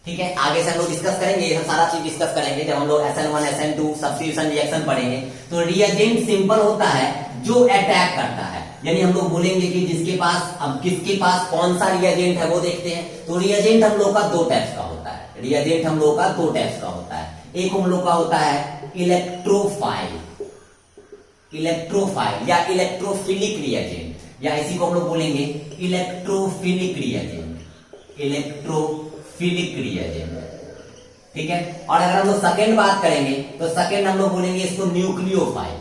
ठीक है, आगे से हम लोग डिस्कस करेंगे, ये सारा चीज डिस्कस करेंगे जब हम लोग SN1 SN2 सब्स्टिट्यूशन रिएक्शन पढ़ेंगे। तो रिएजेंट सिंपल होता है जो अटैक करता है, यानी हम लोग बोलेंगे कि जिसके पास, अब किसके पास कौन सा रिएजेंट है वो देखते हैं। तो रिएजेंट हम लोग का दो टाइप्स का होता है, एक हम लोग का होता है इलेक्ट्रोफाइल या इलेक्ट्रोफिलिक रिएजेंट, या इसी को हम लोग बोलेंगे इलेक्ट्रोफिलिक रिएजेंट। ठीक है। और अगर हम लोग सेकंड बात करेंगे तो सेकंड हम लोग बोलेंगे इसको न्यूक्लियोफाइल,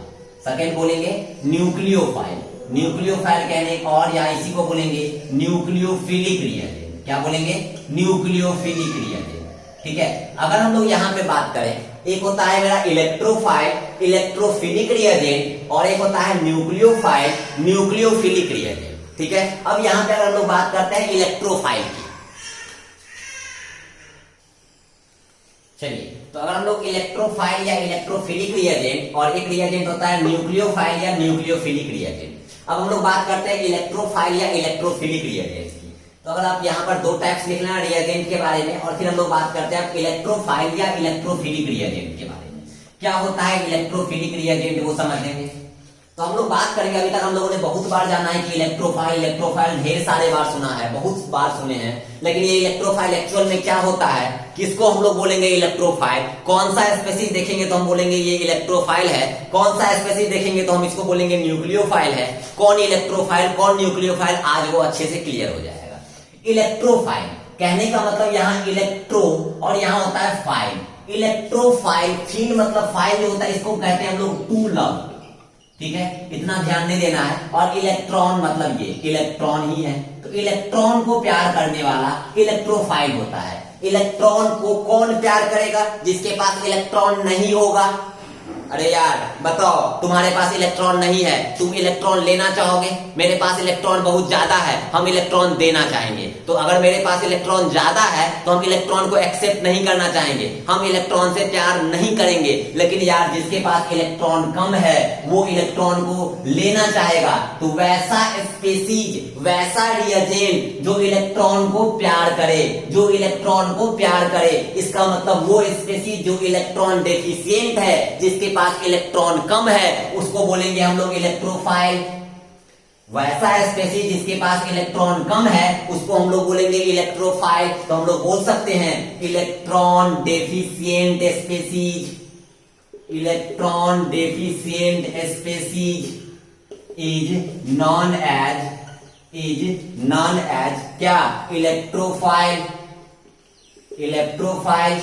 सेकंड बोलेंगे न्यूक्लियोफाइल। न्यूक्लियोफाइल कहने और या इसी को बोलेंगे न्यूक्लियोफिलिक रिएजेंट। क्या बोलेंगे? Nucleophilic reagent. ठीक है। अगर हम लोग यहाँ पे बात करें, एक होता है मेरा इलेक्ट्रोफाइल, इलेक्ट्रोफिलिक रिएजेंट, और एक होता है न्यूक्लियोफाइल, न्यूक्लियोफिलिक रिएजेंट। ठीक है। अब यहाँ पे अगर हम लोग बात करते हैं इलेक्ट्रोफाइल की, चलिए, तो अगर हम लोग इलेक्ट्रोफाइल या इलेक्ट्रोफिलिक रिएजेंट, और एक रिएजेंट होता है न्यूक्लियोफाइल या न्यूक्लियोफिलिक रिएजेंट। अब हम लोग बात करते हैं इलेक्ट्रोफाइल या इलेक्ट्रोफिलिक रिएजेंट की। तो अगर आप यहाँ पर दो टाइप्स लिखना है रिएजेंट के बारे में, और फिर हम लोग बात करते हैं इलेक्ट्रोफाइल या इलेक्ट्रोफिलिक रिएजेंट के बारे में। क्या होता है इलेक्ट्रोफिलिक रिएजेंट वो समझ लेंगे। तो हम लोग बात करेंगे, अभी तक हम लोगों ने बहुत बार जाना है कि इलेक्ट्रोफाइल, इलेक्ट्रोफाइल ढेर सारे बार सुना है, बहुत बार सुने हैं, लेकिन ये इलेक्ट्रोफाइल एक्चुअल में क्या होता है, किसको हम लोग बोलेंगे इलेक्ट्रोफाइल। कौन सा स्पेसीज देखेंगे तो हम बोलेंगे ये इलेक्ट्रोफाइल है, कौन सा स्पेसीज देखेंगे तो हम इसको बोलेंगे न्यूक्लियोफाइल है। कौन इलेक्ट्रोफाइल कौन न्यूक्लियोफाइल, आज वो अच्छे से क्लियर हो जाएगा। इलेक्ट्रोफाइल कहने का मतलब यहाँ इलेक्ट्रो और यहाँ होता है फाइल। इलेक्ट्रोफाइल, फील मतलब फाइल जो होता है इसको कहते हैं हम लोग टू लव। ठीक है, इतना ध्यान नहीं देना है। और इलेक्ट्रॉन मतलब ये इलेक्ट्रॉन ही है, तो इलेक्ट्रॉन को प्यार करने वाला इलेक्ट्रोफाइल होता है। इलेक्ट्रॉन को कौन प्यार करेगा? जिसके पास इलेक्ट्रॉन नहीं होगा। अरे यार बताओ, तुम्हारे पास इलेक्ट्रॉन नहीं है, तुम इलेक्ट्रॉन लेना चाहोगे? मेरे पास इलेक्ट्रॉन बहुत ज्यादा है, हम इलेक्ट्रॉन देना चाहेंगे। तो अगर मेरे पास इलेक्ट्रॉन ज्यादा है तो हम इलेक्ट्रॉन को एक्सेप्ट नहीं करना चाहेंगे, हम इलेक्ट्रॉन से प्यार नहीं करेंगे। लेकिन यार जिसके पास इलेक्ट्रॉन कम है वो इलेक्ट्रॉन को लेना चाहेगा। तो वैसा स्पेसीज, वैसा रिएजेंट जो इलेक्ट्रॉन को प्यार करे, जो इलेक्ट्रॉन को प्यार करे, इसका मतलब वो स्पेसीज जो इलेक्ट्रॉन डेफिशिएंट है, जिसके पास इलेक्ट्रॉन कम है, उसको बोलेंगे हम लोग इलेक्ट्रोफाइल। वैसा स्पेसीज जिसके पास इलेक्ट्रॉन कम है उसको हम लोग बोलेंगे इलेक्ट्रोफाइल। तो हम लोग बोल सकते हैं electron deficient species, electron deficient species is known as क्या? इलेक्ट्रोफाइल। Electrophile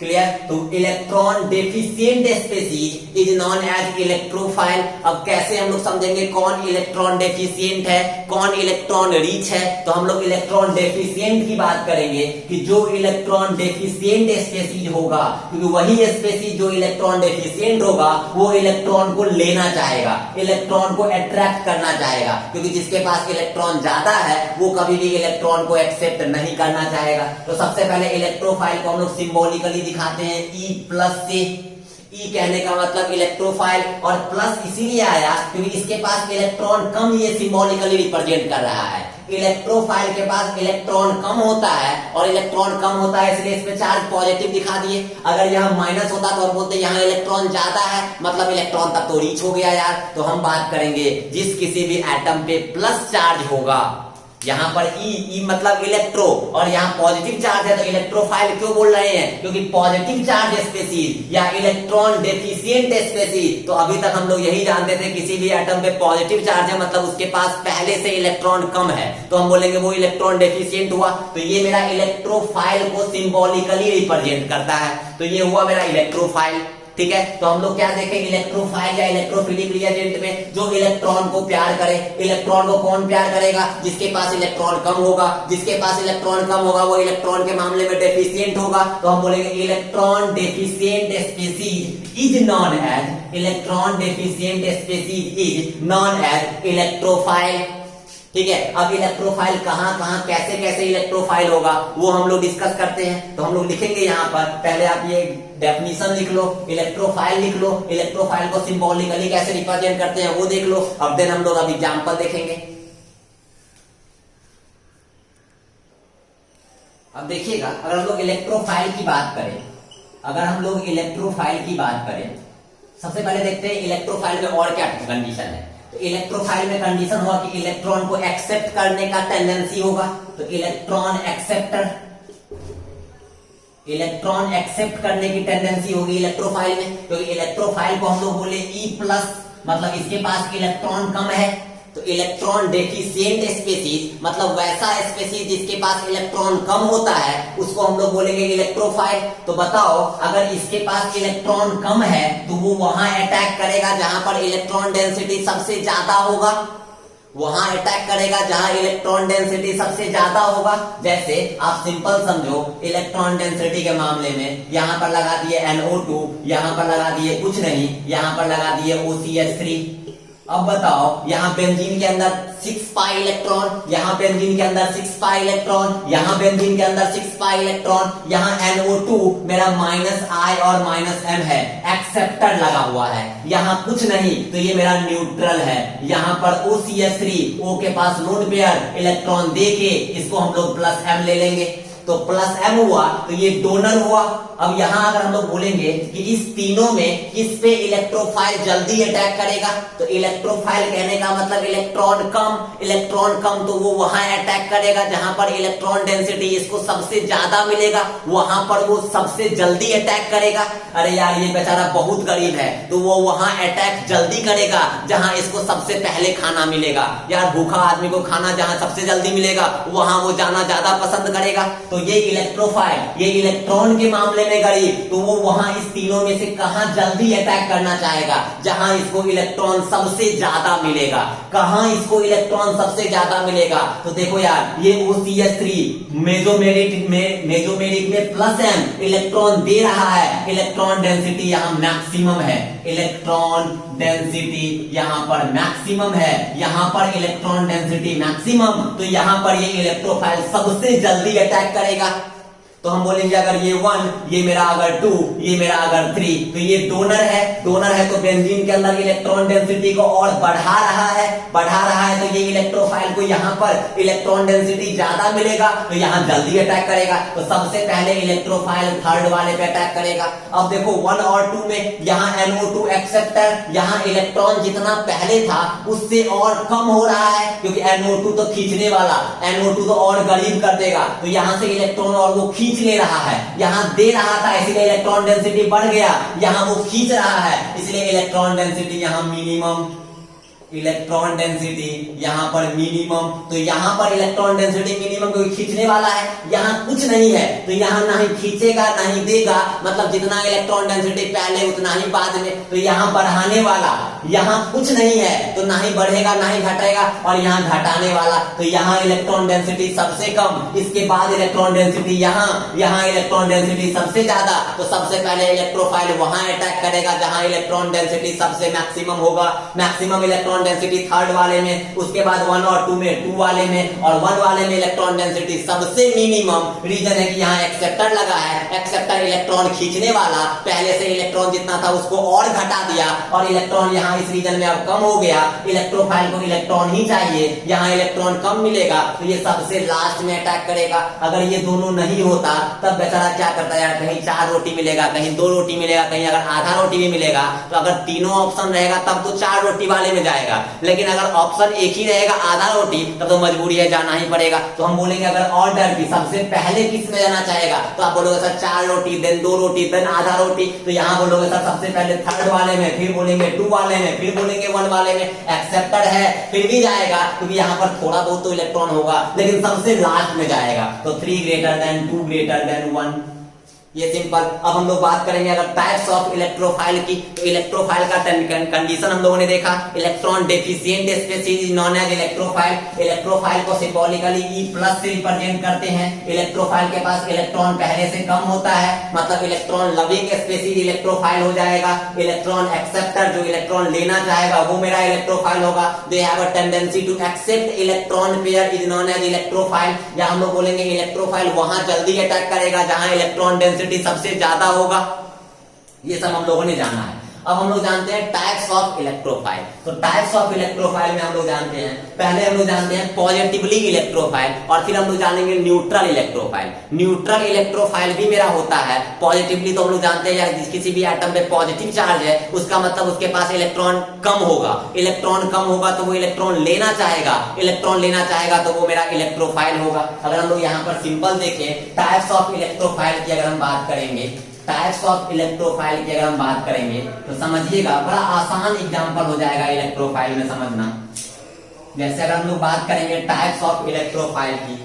clear. तो electron deficient species is known as electrophile. अब कैसे हम लोग समझेंगे कौन इलेक्ट्रॉन डेफिशिएंट है, कौन इलेक्ट्रॉन रिच है? तो हम लोग इलेक्ट्रॉन डेफिशिएंट की बात करेंगे कि जो इलेक्ट्रॉन डेफिशिएंट स्पेसीज होगा, क्योंकि वही स्पेसीज जो इलेक्ट्रॉन डेफिशिएंट होगा वो इलेक्ट्रॉन को लेना चाहेगा, इलेक्ट्रॉन को अट्रैक्ट करना चाहेगा। क्योंकि जिसके पास इलेक्ट्रॉन ज्यादा है वो कभी भी इलेक्ट्रॉन को एक्सेप्ट नहीं करना चाहेगा। तो सबसे पहले इलेक्ट्रोफाइल को हम लोग सिंबॉलिकली दिखाते हैं E प्लस से। E कहने का मतलब इलेक्ट्रोफाइल, और प्लस इसीलिए आया क्योंकि इसके पास इलेक्ट्रॉन कम, ये सिंबॉलिकली रिप्रेजेंट कर रहा है। इलेक्ट्रोफाइल के पास इलेक्ट्रॉन कम होता है, और इलेक्ट्रॉन कम होता है इसलिए इस पे चार्ज पॉजिटिव दिखा दिए। अगर यहाँ माइनस होता तो हम बोलते यहाँ इलेक्ट्रॉन ज्यादा है, मतलब इलेक्ट्रॉन तब तो रीच हो गया यार। तो हम बात करेंगे जिस किसी भी एटम पे प्लस चार्ज होगा, यहाँ पर ई मतलब इलेक्ट्रो, और यहाँ पॉजिटिव चार्ज है, तो इलेक्ट्रोफाइल क्यों बोल रहे हैं? क्योंकि पॉजिटिव चार्ज स्पेसीज या इलेक्ट्रॉन डेफिशिएंट स्पेसीज। तो अभी तक हम लोग यही जानते थे किसी भी एटम पे पॉजिटिव चार्ज है मतलब उसके पास पहले से इलेक्ट्रॉन कम है, तो हम बोलेंगे वो इलेक्ट्रॉन डेफिशिएंट हुआ। तो ये मेरा इलेक्ट्रोफाइल को सिंबॉलिकली रिप्रेजेंट करता है। तो ये हुआ मेरा इलेक्ट्रोफाइल। ठीक है। तो हम लोग क्या देखें इलेक्ट्रोफाइल या इलेक्ट्रोफिलिक रिएजेंट में, जो इलेक्ट्रॉन को प्यार करे। इलेक्ट्रॉन को कौन प्यार करेगा? जिसके पास इलेक्ट्रॉन कम होगा। जिसके पास इलेक्ट्रॉन कम होगा वो इलेक्ट्रॉन के मामले में डेफिशिएंट होगा। तो हम बोलेंगे electron deficient species is known as, electron deficient species is known as electrophile. ठीक है। अब इलेक्ट्रोफाइल कहां कहां कैसे कैसे इलेक्ट्रोफाइल होगा वो हम लोग डिस्कस करते हैं। तो हम लोग लिखेंगे यहाँ पर, पहले आप ये डेफिनेशन लिख लो, इलेक्ट्रोफाइल लिख लो, इलेक्ट्रोफाइल को सिंबॉलिकली कैसे रिप्रेजेंट करते हैं वो देख लो। अब देन हम लोग अब एग्जांपल देखेंगे। अब देखिएगा, अगर हम लोग इलेक्ट्रोफाइल की बात करें, अगर हम लोग इलेक्ट्रोफाइल की बात करें, सबसे पहले देखते हैं इलेक्ट्रोफाइल में और क्या कंडीशन है। तो इलेक्ट्रोफाइल में कंडीशन हुआ कि इलेक्ट्रॉन को एक्सेप्ट करने का टेंडेंसी होगा। तो इलेक्ट्रॉन एक्सेप्टर, इलेक्ट्रॉन एक्सेप्ट करने की टेंडेंसी होगी इलेक्ट्रोफाइल में। क्योंकि इलेक्ट्रोफाइल को हम लोग बोले E प्लस, मतलब इसके पास इलेक्ट्रॉन कम है, तो इलेक्ट्रॉन डेफिशिएंट स्पीसीज मतलब वैसा स्पीसीज जिसके पास इलेक्ट्रॉन कम होता है उसको हम लोग बोलेंगे इलेक्ट्रोफाइल। तो बताओ अगर इसके पास इलेक्ट्रॉन कम है तो वो वहां अटैक करेगा जहां पर इलेक्ट्रॉन डेंसिटी सबसे ज्यादा होगा, वहां अटैक करेगा जहां इलेक्ट्रॉन डेंसिटी सबसे ज्यादा होगा। जैसे आप सिंपल समझो इलेक्ट्रॉन डेंसिटी के मामले में यहां पर लगा दिए NO2, यहां पर लगा दिए कुछ नहीं, यहां पर लगा दिए OCH3। अब बताओ यहाँ बेंजीन के अंदर 6 पाई इलेक्ट्रॉन, यहाँ बेंजीन के अंदर 6 पाई इलेक्ट्रॉन, यहाँ बेंजीन के अंदर 6 पाई इलेक्ट्रॉन, यहाँ NO2 मेरा -I और -M है, एक्सेप्टर लगा हुआ है, यहाँ कुछ नहीं तो ये मेरा न्यूट्रल है। यहाँ पर OCH3 O के पास लोन पेयर इलेक्ट्रॉन देके इसको हम लोग +M ले लेंगे, तो +M हुआ तो ये डोनर हुआ। अब यहां अगर हम लोग बोलेंगे कि इस तीनों में किस पे इलेक्ट्रोफाइल जल्दी अटैक करेगा, तो इलेक्ट्रोफाइल कहने का मतलब इलेक्ट्रॉन कम तो वो वहां अटैक करेगा जहां पर इलेक्ट्रॉन डेंसिटी इसको सबसे ज्यादा मिलेगा, वहां पर वो सबसे जल्दी अटैक करेगा। अरे यार ये बेचारा बहुत गरीब है तो वो वहां अटैक जल्दी करेगा जहां इसको सबसे पहले खाना मिलेगा। यार भूखा आदमी को खाना जहां सबसे जल्दी मिलेगा वहां वो जाना ज्यादा पसंद करेगा। तो ये इलेक्ट्रोफाइल, ये इलेक्ट्रॉन के मामले में गरीब तो वो वहां इस तीनों में से कहां जल्दी अटैक करना चाहेगा, जहां इसको इलेक्ट्रॉन सबसे ज्यादा मिलेगा। कहां इसको इलेक्ट्रॉन सबसे ज्यादा मिलेगा, तो देखो यार ये OCH3 मेजोमेरिक में +M इलेक्ट्रॉन दे रहा है, इलेक्ट्रॉन डेंसिटी यहां मैक्सिमम है, इलेक्ट्रॉन डेंसिटी यहां पर मैक्सिमम है, यहां पर इलेक्ट्रॉन डेंसिटी मैक्सिमम, तो यहां पर ये इलेक्ट्रोफाइल सबसे जल्दी अटैक करेगा। तो हम बोलेंगे अगर ये 1, ये मेरा अगर 2, ये मेरा अगर 3, तो ये डोनर है तो बेंजीन के अंदर इलेक्ट्रॉन डेंसिटी को और बढ़ा रहा है तो ये इलेक्ट्रोफाइल को यहाँ पर इलेक्ट्रॉन डेंसिटी ज्यादा मिलेगा तो यहाँ जल्दी अटैक करेगा। तो सबसे पहले इलेक्ट्रोफाइल थर्ड वाले पे अटैक करेगा। अब देखो 1 और 2 में यहाँ NO2 एक्सेप्टर, यहाँ इलेक्ट्रॉन जितना पहले था उससे और कम हो रहा है क्योंकि NO2 तो खींचने वाला, NO2 तो और गरीब कर देगा, तो यहाँ से इलेक्ट्रॉन और वो खींच ले रहा है, यहां दे रहा था इसलिए इलेक्ट्रॉन डेंसिटी बढ़ गया, यहां वो खींच रहा है इसलिए इलेक्ट्रॉन डेंसिटी यहां मिनिमम, इलेक्ट्रॉन डेंसिटी यहां पर मिनिमम। तो यहां पर इलेक्ट्रॉन डेंसिटी मिनिमम क्योंकि खींचने वाला है, यहां कुछ नहीं है तो यहां ना ही खींचेगा ना ही देगा, मतलब जितना इलेक्ट्रॉन डेंसिटी पहले उतना ही बाद में, तो यहां बढ़ाने वाला, यहां कुछ नहीं है तो ना ही बढ़ेगा ना ही घटेगा, और यहां घटाने वाला तो यहां इलेक्ट्रॉन डेंसिटी सबसे कम, इसके बाद इलेक्ट्रॉन डेंसिटी यहां इलेक्ट्रॉन डेंसिटी सबसे ज्यादा, तो सबसे पहले इलेक्ट्रोफाइल वहां अटैक करेगा जहां इलेक्ट्रॉन डेंसिटी सबसे मैक्सिमम होगा, मैक्सिमम इलेक्ट्रॉन डेंसिटी थर्ड वाले में, उसके बाद 1 और 2 में 2 वाले में, और 1 वाले में इलेक्ट्रॉन डेंसिटी सबसे मिनिमम। रीजन है कि यहाँ एक्सेप्टर लगा है, एक्सेप्टर इलेक्ट्रॉन खींचने वाला, पहले से इलेक्ट्रॉन जितना था उसको और घटा दिया और इलेक्ट्रॉन यहाँ इस रीजन में अब कम हो गया, इलेक्ट्रोफाइल को इलेक्ट्रॉन ही चाहिए, यहाँ इलेक्ट्रॉन कम मिलेगा तो ये सबसे लास्ट में अटैक करेगा। अगर ये दोनों नहीं होता तब बेचारा क्या करता है यार, कहीं 4 रोटी मिलेगा, कहीं 2 रोटी मिलेगा, कहीं अगर आधा रोटी भी मिलेगा, तो अगर तीनों ऑप्शन रहेगा तब तो 4 रोटी वाले में जाएगा, लेकिन अगर ऑप्शन एक ही रहेगा आधा रोटी तब तो मजबूरी है जाना ही पड़ेगा। तो हम बोलेंगे अगर ऑर्डर भी सबसे पहले किस में जाना चाहेगा, तो आप बोलोगे सर 4 रोटी, देन 2 रोटी, देन आधा रोटी, तो यहाँ बोलोगे सर सबसे पहले थर्ड वाले में, फिर बोलेंगे 2 वाले में, फिर बोलेंगे 1 वाले में। एक्सेप्टर है फिर भी जाएगा क्योंकि यहाँ पर थोड़ा बहुत तो इलेक्ट्रॉन होगा, लेकिन सबसे लास्ट में जाएगा, तो 3 ग्रेटर देन 2 ग्रेटर देन 1, ये सिंपल। अब हम लोग बात करेंगे अगर टाइप्स ऑफ इलेक्ट्रोफाइल की, तो इलेक्ट्रोफाइल का कंडीशन हम लोगों ने देखा, electron deficient species known as electrophile. Electrophile को सिंबॉलिकली E+ से रिप्रेजेंट करते हैं। इलेक्ट्रोफाइल के पास इलेक्ट्रॉन पहले से कम होता है, मतलब इलेक्ट्रॉन लविंग स्पीसीज इलेक्ट्रोफाइल हो जाएगा। इलेक्ट्रॉन एक्सेप्टर जो इलेक्ट्रॉन लेना चाहेगा वो मेरा इलेक्ट्रोफाइल होगा। They have a tendency to accept electron pair is known as electrophile. या हम लोग बोलेंगे इलेक्ट्रोफाइल वहां जल्दी अटैक करेगा जहां इलेक्ट्रॉन डेंसिटी सबसे ज्यादा होगा। ये सब हम लोगों ने जाना है। अब हम लोग जानते हैं टाइप्स ऑफ इलेक्ट्रोफाइल। तो टाइप्स ऑफ इलेक्ट्रोफाइल में हम लोग जानते हैं, पहले हम लोग जानते हैं पॉजिटिवली इलेक्ट्रोफाइल, और फिर हम लोग जानेंगे न्यूट्रल इलेक्ट्रोफाइल। न्यूट्रल इलेक्ट्रोफाइल भी मेरा होता है। पॉजिटिवली तो हम लोग जानते हैं यार किसी भी एटम पे पॉजिटिव चार्ज है उसका मतलब उसके पास इलेक्ट्रॉन कम होगा, इलेक्ट्रॉन कम होगा तो वो इलेक्ट्रॉन लेना चाहेगा, इलेक्ट्रॉन लेना चाहेगा तो वो मेरा इलेक्ट्रोफाइल होगा। अगर हम लोग यहाँ पर सिंपल देखें टाइप्स ऑफ इलेक्ट्रोफाइल की अगर हम बात करेंगे, टाइप्स ऑफ इलेक्ट्रोफाइल की अगर हम बात करेंगे तो समझिएगा बड़ा आसान एग्जांपल हो जाएगा इलेक्ट्रोफाइल में समझना। जैसे अगर हम लोग बात करेंगे टाइप्स ऑफ इलेक्ट्रोफाइल की,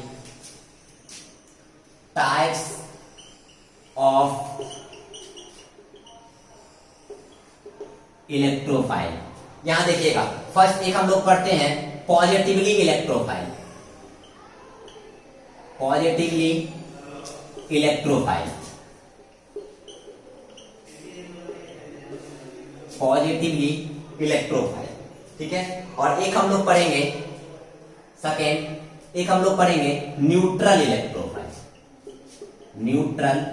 टाइप्स ऑफ इलेक्ट्रोफाइल, यहां देखिएगा फर्स्ट एक हम लोग पढ़ते हैं positively electrophile, positively electrophile, positively electrophile, ठीक है। और एक हम लोग पढ़ेंगे सेकेंड, एक हम लोग पढ़ेंगे neutral electrophile, neutral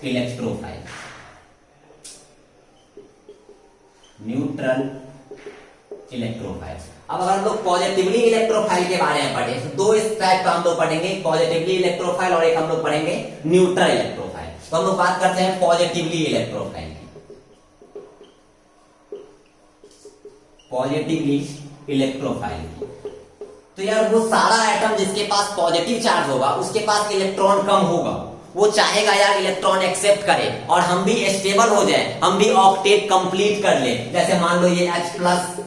electrophile, neutral electrophile. अब अगर हम लोग पॉजिटिवली इलेक्ट्रोफाइल के बारे में पढ़े तो दो इस टाइप का हम लोग पढ़ेंगे, पॉजिटिवली इलेक्ट्रोफाइल और एक हम लोग पढ़ेंगे न्यूट्रल इलेक्ट्रोफाइल। तो हम लोग बात करते हैं पॉजिटिवली इलेक्ट्रोफाइल की, पॉजिटिवली इलेक्ट्रोफाइल की। तो यार वो सारा एटम जिसके पास पॉजिटिव चार्ज होगा उसके पास इलेक्ट्रॉन कम होगा, वो चाहेगा यार इलेक्ट्रॉन एक्सेप्ट करे और हम भी स्टेबल हो जाए, हम भी ऑक्टेट कंप्लीट कर ले। जैसे मान लो ये H प्लस,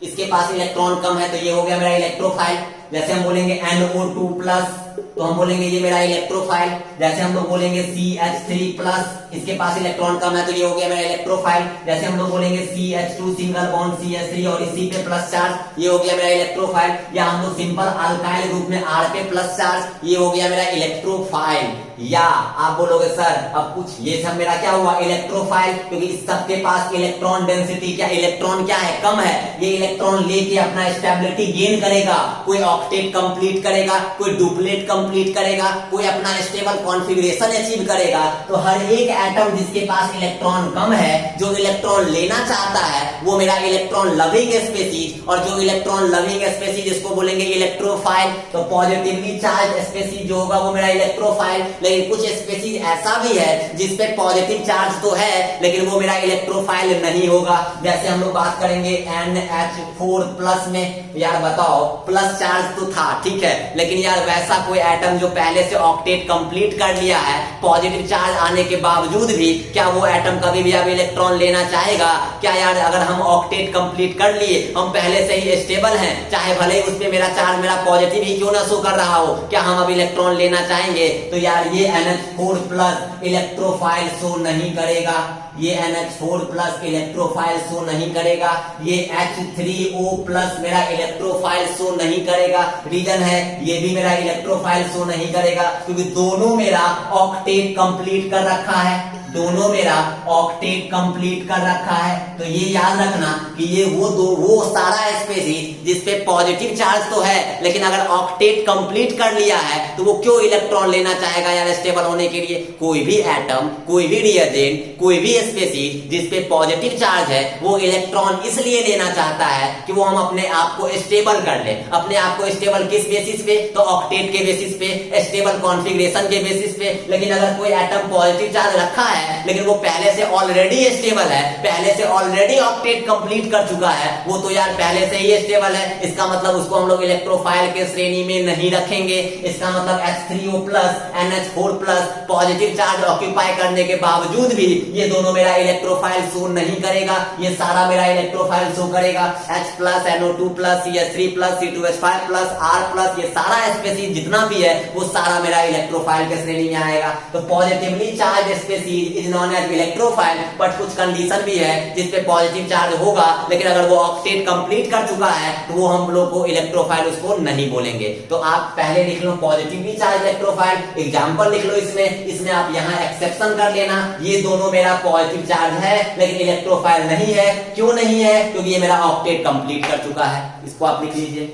इसके पास इलेक्ट्रॉन कम है तो ये हो गया मेरा इलेक्ट्रोफाइल। जैसे हम बोलेंगे NO2 प्लस तो हम बोलेंगे ये मेरा इलेक्ट्रोफाइल। जैसे हम लोग बोलेंगे CH3 प्लस, इसके पास इलेक्ट्रॉन कम है तो ये हो गया मेरा इलेक्ट्रोफाइल। जैसे हम लोग बोलेंगे CH2 सिंगल बॉन्ड CH3 और इसी पे प्लस चार्ज, ये हो गया मेरा इलेक्ट्रोफाइल। या हम लोग सिंपल अल्काइल ग्रुप में R पे प्लस चार्ज, ये हो गया मेरा इलेक्ट्रोफाइल। या आप बोलोगे सर अब कुछ ये सब मेरा क्या हुआ इलेक्ट्रोफाइल, क्योंकि इस सबके पास इलेक्ट्रॉन डेंसिटी क्या, इलेक्ट्रॉन क्या है कम है, ये इलेक्ट्रॉन लेके अपना स्टेबिलिटी गेन करेगा, कोई ऑक्टेट कंप्लीट करेगा, कोई डुप्लेट कंप्लीट करेगा, कोई अपना स्टेबल कॉन्फ़िगरेशन अचीव करेगा। तो हर एक एटम जिसके पास इलेक्ट्रॉन कम है, जो इलेक्ट्रॉन लेना चाहता है वो मेरा इलेक्ट्रॉन लविंग स्पीसीज, और जो इलेक्ट्रॉन लविंग स्पीसीज इसको बोलेंगे इलेक्ट्रोफाइल। तो पॉजिटिवली चार्ज स्पीसीज जो होगा वो मेरा इलेक्ट्रोफाइल। लेकिन कुछ स्पीसीज ऐसा भी है जिसपे पॉजिटिव चार्ज तो है लेकिन वो मेरा इलेक्ट्रोफाइल नहीं होगा। जैसे हम लोग बात करेंगे NH4 प्लस में, यार बताओ प्लस चार्ज तो था ठीक है, लेकिन यार वैसा कोई एटम जो पहले से ऑक्टेट कंप्लीट कर लिया है, पॉजिटिव चार्ज आने के बावजूद भी क्या वो एटम कभी भी अब इलेक्ट्रॉन लेना चाहेगा क्या? यार अगर हम ऑक्टेट कंप्लीट कर लिए, हम पहले से ही स्टेबल हैं, चाहे भले ही उसपे मेरा चार्ज मेरा पॉजिटिव ही क्यों ना शो कर रहा हो, क्या हम अब इलेक्ट्रॉन लेना चाहेंगे? तो यार ये NH4 प्लस इलेक्ट्रोफाइल शो नहीं करेगा, ये NH4 प्लस इलेक्ट्रोफाइल शो नहीं करेगा, ये H3O प्लस मेरा इलेक्ट्रोफाइल शो नहीं करेगा। रीजन है ये भी मेरा इलेक्ट्रोफाइल शो नहीं करेगा क्योंकि दोनों मेरा ऑक्टेट कंप्लीट कर रखा है, दोनों मेरा ऑक्टेट कंप्लीट कर रखा है। तो ये याद रखना कि ये वो सारा स्पीसीज जिसपे पॉजिटिव चार्ज तो है लेकिन अगर ऑक्टेट कंप्लीट कर लिया है तो वो क्यों इलेक्ट्रॉन लेना चाहेगा यार स्टेबल होने के लिए? कोई भी एटम, कोई भी रिएजेंट, कोई भी स्पीसीज जिसपे पॉजिटिव चार्ज है वो इलेक्ट्रॉन इसलिए लेना चाहता है कि वो हम अपने आप को स्टेबल कर ले। अपने आप को स्टेबल किस बेसिस पे? तो ऑक्टेट के बेसिस पे, स्टेबल कॉन्फ़िगरेशन के बेसिस पे। लेकिन अगर कोई एटम पॉजिटिव चार्ज रखा है लेकिन वो पहले से ऑलरेडी स्टेबल है, पहले से ऑलरेडी ऑक्टेट कंप्लीट कर चुका है, वो तो यार पहले से ही स्टेबल है, इसका मतलब उसको हम लोग इलेक्ट्रोफाइल के श्रेणी में नहीं रखेंगे। इसका मतलब H3O plus NH4 plus positive charge occupy करने के बावजूद भी ये दोनों मेरा इलेक्ट्रोफाइल शो नहीं करेगा, ये सारा मेरा इलेक्ट्रोफाइल शो करेगा। H plus NO2 plus CH3 plus C2H5 plus R plus ये सारा स्पीसीज जितना भी है वो सारा मेरा इलेक्ट्रोफाइल के श्रेणी में आएगा। तो positively charge species is known as electrophile, but कुछ कंडीशन भी है जिसपे पॉजिटिव चार्ज होगा लेकिन अगर वो ऑक्टेट कंप्लीट कर चुका है तो वो हम लोग को इलेक्ट्रोफाइल उसको नहीं बोलेंगे। तो आप पहले लिख लो पॉजिटिवली चार्ज इलेक्ट्रोफाइल, एग्जांपल लिख लो इसमें आप यहाँ एक्सेप्शन कर लेना, ये दोनों मेरा पॉजिटिव चार्ज है लेकिन इलेक्ट्रोफाइल नहीं है। क्यों नहीं है? क्योंकि ये मेरा ऑक्टेट कंप्लीट कर चुका है। इसको आप लिख लीजिए।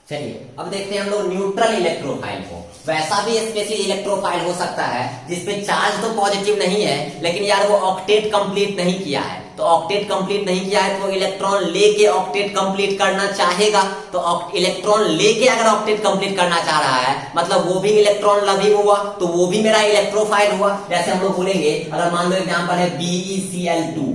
चलिए अब देखते हैं हम लोग न्यूट्रल इलेक्ट्रोफाइल को। वैसा भी स्पेसिफिक इलेक्ट्रोफाइल हो सकता है जिसपे चार्ज तो पॉजिटिव नहीं है लेकिन यार वो ऑक्टेट कंप्लीट नहीं किया है। तो ऑक्टेट कंप्लीट नहीं किया है तो इलेक्ट्रॉन लेके ऑक्टेट कंप्लीट करना चाहेगा। तो इलेक्ट्रॉन लेके अगर ऑक्टेट कंप्लीट करना चाह रहा है मतलब वो भी इलेक्ट्रॉन लविंग हुआ तो वो भी मेरा इलेक्ट्रोफाइल हुआ। जैसे हम लोग बोलेंगे, अगर मान लो एग्जांपल है BeCl2,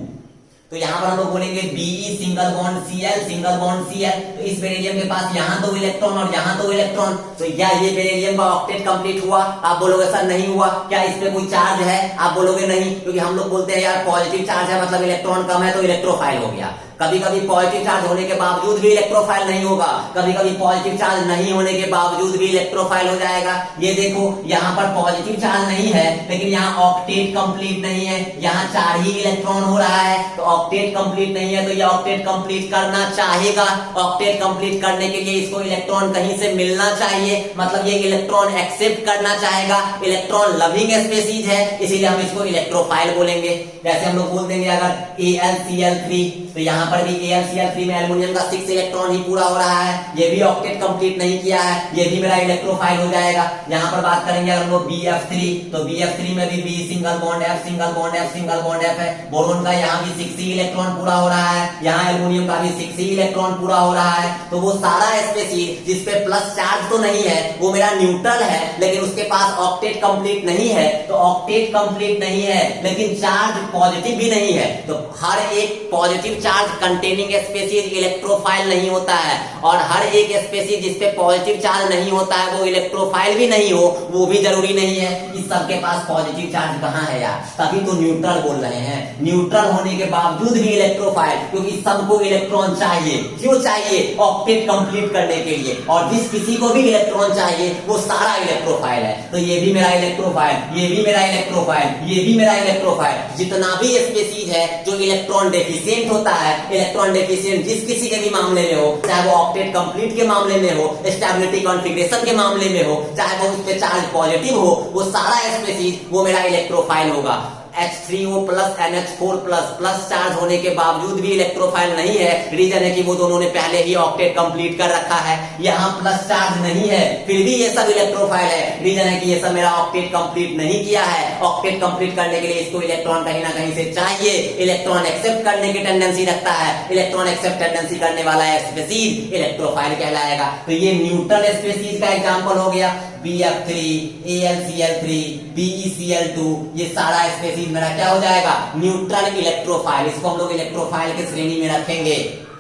तो यहाँ पर हम लोग बोलेंगे Be single bond Cl single bond Cl। तो इस बेरिलियम के पास यहाँ 2 इलेक्ट्रॉन और यहाँ 2 इलेक्ट्रॉन, तो क्या ये बेरिलियम का ऑक्टेट कंप्लीट हुआ? आप बोलोगे सर नहीं हुआ। क्या इस पे कोई चार्ज है? आप बोलोगे नहीं, क्योंकि हम लोग बोलते हैं यार पॉजिटिव चार्ज है मतलब इलेक्ट्रॉन कम है तो इलेक्ट्रोफाइल हो गया। कभी कभी पॉजिटिव चार्ज होने के बावजूद भी इलेक्ट्रोफाइल नहीं होगा, कभी कभी पॉजिटिव चार्ज नहीं होने के बावजूद भी इलेक्ट्रोफाइल हो जाएगा। ये देखो यहाँ पर पॉजिटिव चार्ज नहीं है लेकिन यहाँ ऑक्टेट कंप्लीट नहीं है, यहाँ 4 ही इलेक्ट्रॉन हो रहा है, तो ऑक्टेट कंप्लीट नहीं है तो ये ऑक्टेट कंप्लीट करना चाहेगा। ऑक्टेट कंप्लीट करने के लिए इसको इलेक्ट्रॉन कहीं से मिलना चाहिए, मतलब ये इलेक्ट्रॉन एक्सेप्ट करना चाहेगा। इलेक्ट्रॉन लविंग स्पीशीज है इसीलिए हम इसको इलेक्ट्रोफाइल बोलेंगे। जैसे हम लोग बोल देंगे अगर AlCl3, तो यहाँ पर भी AlCl3 में एल्युमिनियम का 6 इलेक्ट्रॉन ही पूरा हो रहा है, ये भी ऑक्टेट कंप्लीट नहीं किया है, ये भी मेरा इलेक्ट्रोफाइल हो जाएगा। यहाँ पर बात करेंगे अगर हम लोग BF3, तो BF3 में भी B single bond F single bond F single bond F है। बोरोन का यहाँ भी 6 ही इलेक्ट्रॉन पूरा हो रहा है, यहाँ एल्युमिनियम का भी 6 ही इलेक्ट्रॉन पूरा हो रहा है। तो वो सारा स्पीशीज जिसपे प्लस चार्ज तो नहीं है वो मेरा न्यूट्रल है, लेकिन उसके पास ऑक्टेट कंप्लीट नहीं है। तो ऑक्टेट कंप्लीट नहीं है लेकिन चार्ज पॉजिटिव भी नहीं है, तो हर एक positive charge containing species electrophile नहीं होता है, और हर एक स्पीशीज जिसपे पॉजिटिव चार्ज नहीं होता है वो इलेक्ट्रोफाइल भी नहीं हो, वो भी जरूरी नहीं है। इस सबके पास पॉजिटिव चार्ज कहाँ है यार, तभी तो न्यूट्रल बोल रहे हैं। न्यूट्रल होने के बावजूद भी इलेक्ट्रोफाइल, क्योंकि सबको इलेक्ट्रॉन चाहिए। क्यों चाहिए? ऑक्टेट कंप्लीट करने के लिए, और जिस किसी को भी इलेक्ट्रॉन चाहिए वो सारा इलेक्ट्रोफाइल है। तो ये भी मेरा इलेक्ट्रोफाइल, ये भी मेरा इलेक्ट्रोफाइल, ये भी मेरा इलेक्ट्रोफाइल। जितना भी स्पीशीज है जो इलेक्ट्रॉन डेफिशिएंट होता है, इलेक्ट्रॉन डेफिशिएंट जिस किसी के भी मामले में हो, चाहे वो ऑक्टेट कंप्लीट के मामले में हो, स्टेबिलिटी कॉन्फिगरेशन के मामले में हो, चाहे वो उस पे चार्ज पॉजिटिव हो, वो सारा स्पीशीज वो मेरा इलेक्ट्रोफाइल होगा। H3O plus NH4 plus plus charge होने के बावजूद भी इलेक्ट्रोफाइल नहीं है। रीजन है कि वो दोनों ने पहले ही ऑक्टेट कंप्लीट कर रखा है। यहाँ प्लस चार्ज नहीं है फिर भी ये सब इलेक्ट्रोफाइल है। रीजन है कि ये सब मेरा ऑक्टेट कंप्लीट नहीं किया है। ऑक्टेट कंप्लीट करने के लिए इसको इलेक्ट्रॉन कहीं ना कहीं से चाहिए। इलेक्ट्रॉन एक्सेप्ट करने की टेंडेंसी रखता है। इलेक्ट्रॉन एक्सेप्ट टेंडेंसी करने वाला स्पीशीज इलेक्ट्रोफाइल कहलाएगा। तो ये न्यूट्रल स्पीशीज का एग्जाम्पल हो गया। BF3, AlCl3, BeCl2, ये सारा स्पीशीज मेरा क्या हो जाएगा? Neutral electrophile. इसको हम लोग इलेक्ट्रोफाइल के श्रेणी में रखेंगे।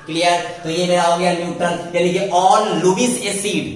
क्लियर? तो ये मेरा हो गया न्यूट्रल, यानी कि ऑल लुईस एसिड,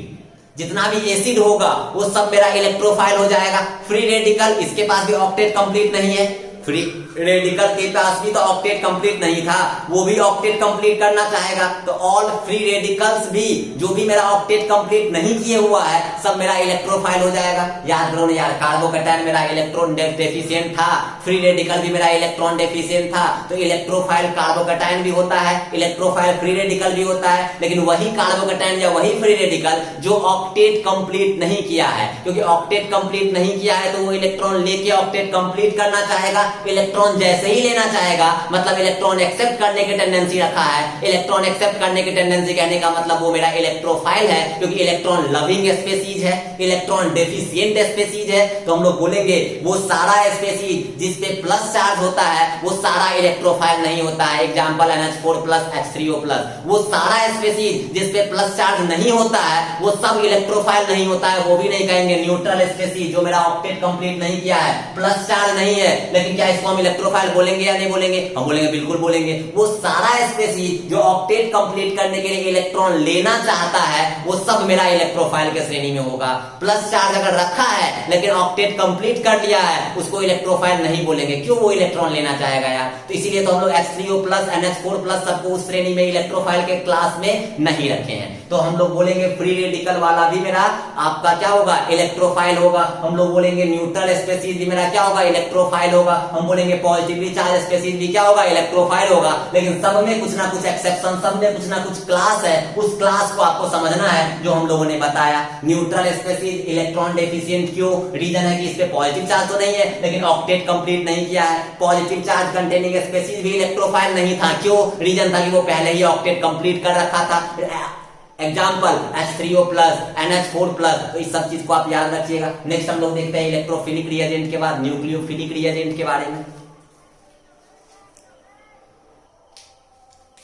जितना भी एसिड होगा वो सब मेरा इलेक्ट्रोफाइल हो जाएगा। फ्री रेडिकल, इसके पास भी ऑक्टेट कंप्लीट नहीं है। फ्री रेडिकल के पास भी तो ऑक्टेट कंप्लीट नहीं था, वो भी ऑक्टेट कंप्लीट करना चाहेगा। तो ऑल फ्री रेडिकल्स भी जो भी मेरा ऑक्टेट कंप्लीट नहीं किए हुआ है सब मेरा इलेक्ट्रोफाइल हो जाएगा। याद करो ना यार, कार्बोकैटायन मेरा इलेक्ट्रॉन डेफिशिएंट था, फ्री रेडिकल भी मेरा इलेक्ट्रॉन डेफिशिएंट था। तो इलेक्ट्रोफाइल कार्बोकैटायन भी होता है, इलेक्ट्रोफाइल फ्री रेडिकल भी होता है, लेकिन वही कार्बोकैटायन या वही फ्री रेडिकल जो ऑक्टेट कंप्लीट नहीं किया है, क्योंकि ऑक्टेट कंप्लीट नहीं किया है तो वो इलेक्ट्रॉन लेके ऑक्टेट कंप्लीट करना चाहेगा। इलेक्ट्रॉन जैसे ही लेना चाहेगा, मतलब इलेक्ट्रॉन एक्सेप्ट करने की टेंडेंसी रखा है। इलेक्ट्रॉन एक्सेप्ट करने की टेंडेंसी कहने का मतलब वो मेरा इलेक्ट्रोफाइल है, क्योंकि इलेक्ट्रॉन लविंग स्पीशीज है, इलेक्ट्रॉन डेफिशिएंट स्पीशीज है। तो हम लोग बोलेंगे वो सारा स्पीशीज जिसपे प्लस चार्ज होता है वो सारा इलेक्ट्रोफाइल नहीं होता है। Example NH4 plus H3O plus, वो सारा स्पीशीज जिसपे प्लस चार्ज नहीं होता है वो सब इलेक्ट्रोफाइल नहीं होता है, वो भी नहीं कहेंगे। न्यूट्रल स्पीशीज जो मेरा ऑक्टेट कंप्लीट नहीं किया है, प्लस चार्ज नहीं है, लेकिन क्या इसको हम इलेक्ट्रोफाइल बोलेंगे या नहीं बोलेंगे? हम बोलेंगे, बिल्कुल बोलेंगे। वो सारा स्पीशीज जो ऑक्टेट कंप्लीट करने के लिए इलेक्ट्रॉन लेना चाहता है वो सब मेरा इलेक्ट्रोफाइल के श्रेणी में होगा। प्लस चार्ज अगर रखा है लेकिन ऑक्टेट कंप्लीट कर लिया है उसको इलेक्ट्रोफाइल नहीं बोलेंगे। क्यों? वो इलेक्ट्रॉन लेना चाहेगा यार। तो इसीलिए तो हम लोग H3O प्लस NH4 प्लस सबको उस श्रेणी में इलेक्ट्रोफाइल के क्लास में नहीं रखे हैं। तो हम लोग बोलेंगे फ्री रेडिकल वाला भी मेरा आपका क्या होगा? इलेक्ट्रोफाइल होगा। हम लोग बोलेंगे न्यूट्रल स्पीशीज भी मेरा क्या होगा? इलेक्ट्रोफाइल होगा। हम बोलेंगे पॉजिटिवली चार्ज स्पीशीज भी क्या होगा? इलेक्ट्रोफाइल होगा। लेकिन सब में कुछ ना कुछ एक्सेप्शन, सब में कुछ ना कुछ क्लास है। उस क्लास को आपको समझना है जो हम लोगों ने बताया। न्यूट्रल स्पीशीज इलेक्ट्रॉन डेफिशिएंट क्यों? रीजन है कि इस पे पॉजिटिव चार्ज तो नहीं है लेकिन ऑक्टेट कंप्लीट नहीं किया है। पॉजिटिव चार्ज कंटेनिंग स्पीशीज भी इलेक्ट्रोफाइल नहीं था। क्यों? रीजन था कि वो पहले ही ऑक्टेट कंप्लीट कर रखा था। Example H3O plus NH4 plus. तो इस सब चीज को आप याद रखिएगा। नेक्स्ट हम लोग देखते हैं इलेक्ट्रोफिलिक रिएजेंट के बाद न्यूक्लियोफिलिक रिएजेंट के बारे में।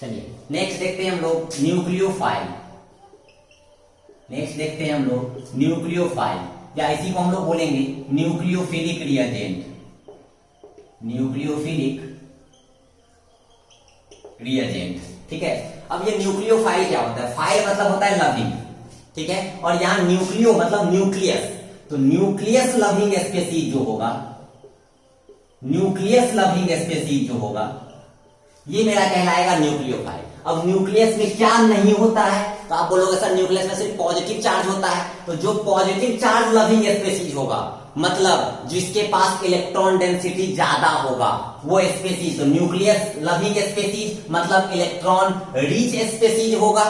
चलिए नेक्स्ट देखते हैं हम लोग न्यूक्लियोफाइल। नेक्स्ट देखते हैं हम लोग न्यूक्लियोफाइल, या इसी को हम लोग बोलेंगे न्यूक्लियोफिलिक रिएजेंट। न्यूक्लियोफिलिक रिएजेंट, ठीक है। अब ये न्यूक्लियोफाइल क्या होता है? फाइल मतलब होता है लविंग, ठीक है, और यहां न्यूक्लियो मतलब न्यूक्लियस, तो न्यूक्लियस लविंग स्पीसीज जो होगा, न्यूक्लियस लविंग स्पीसीज जो होगा, ये मेरा कहलाएगा न्यूक्लियोफाइल। अब न्यूक्लियस में क्या नहीं होता है? तो आप बोलोगे सर न्यूक्लियस में सिर्फ पॉजिटिव चार्ज होता है, तो जो पॉजिटिव चार्ज लविंग स्पीसीज होगा, मतलब जिसके पास इलेक्ट्रॉन डेंसिटी ज्यादा होगा, वो स्पीसीज, तो न्यूक्लियस लविंग स्पीसीज मतलब इलेक्ट्रॉन रिच स्पीसीज होगा।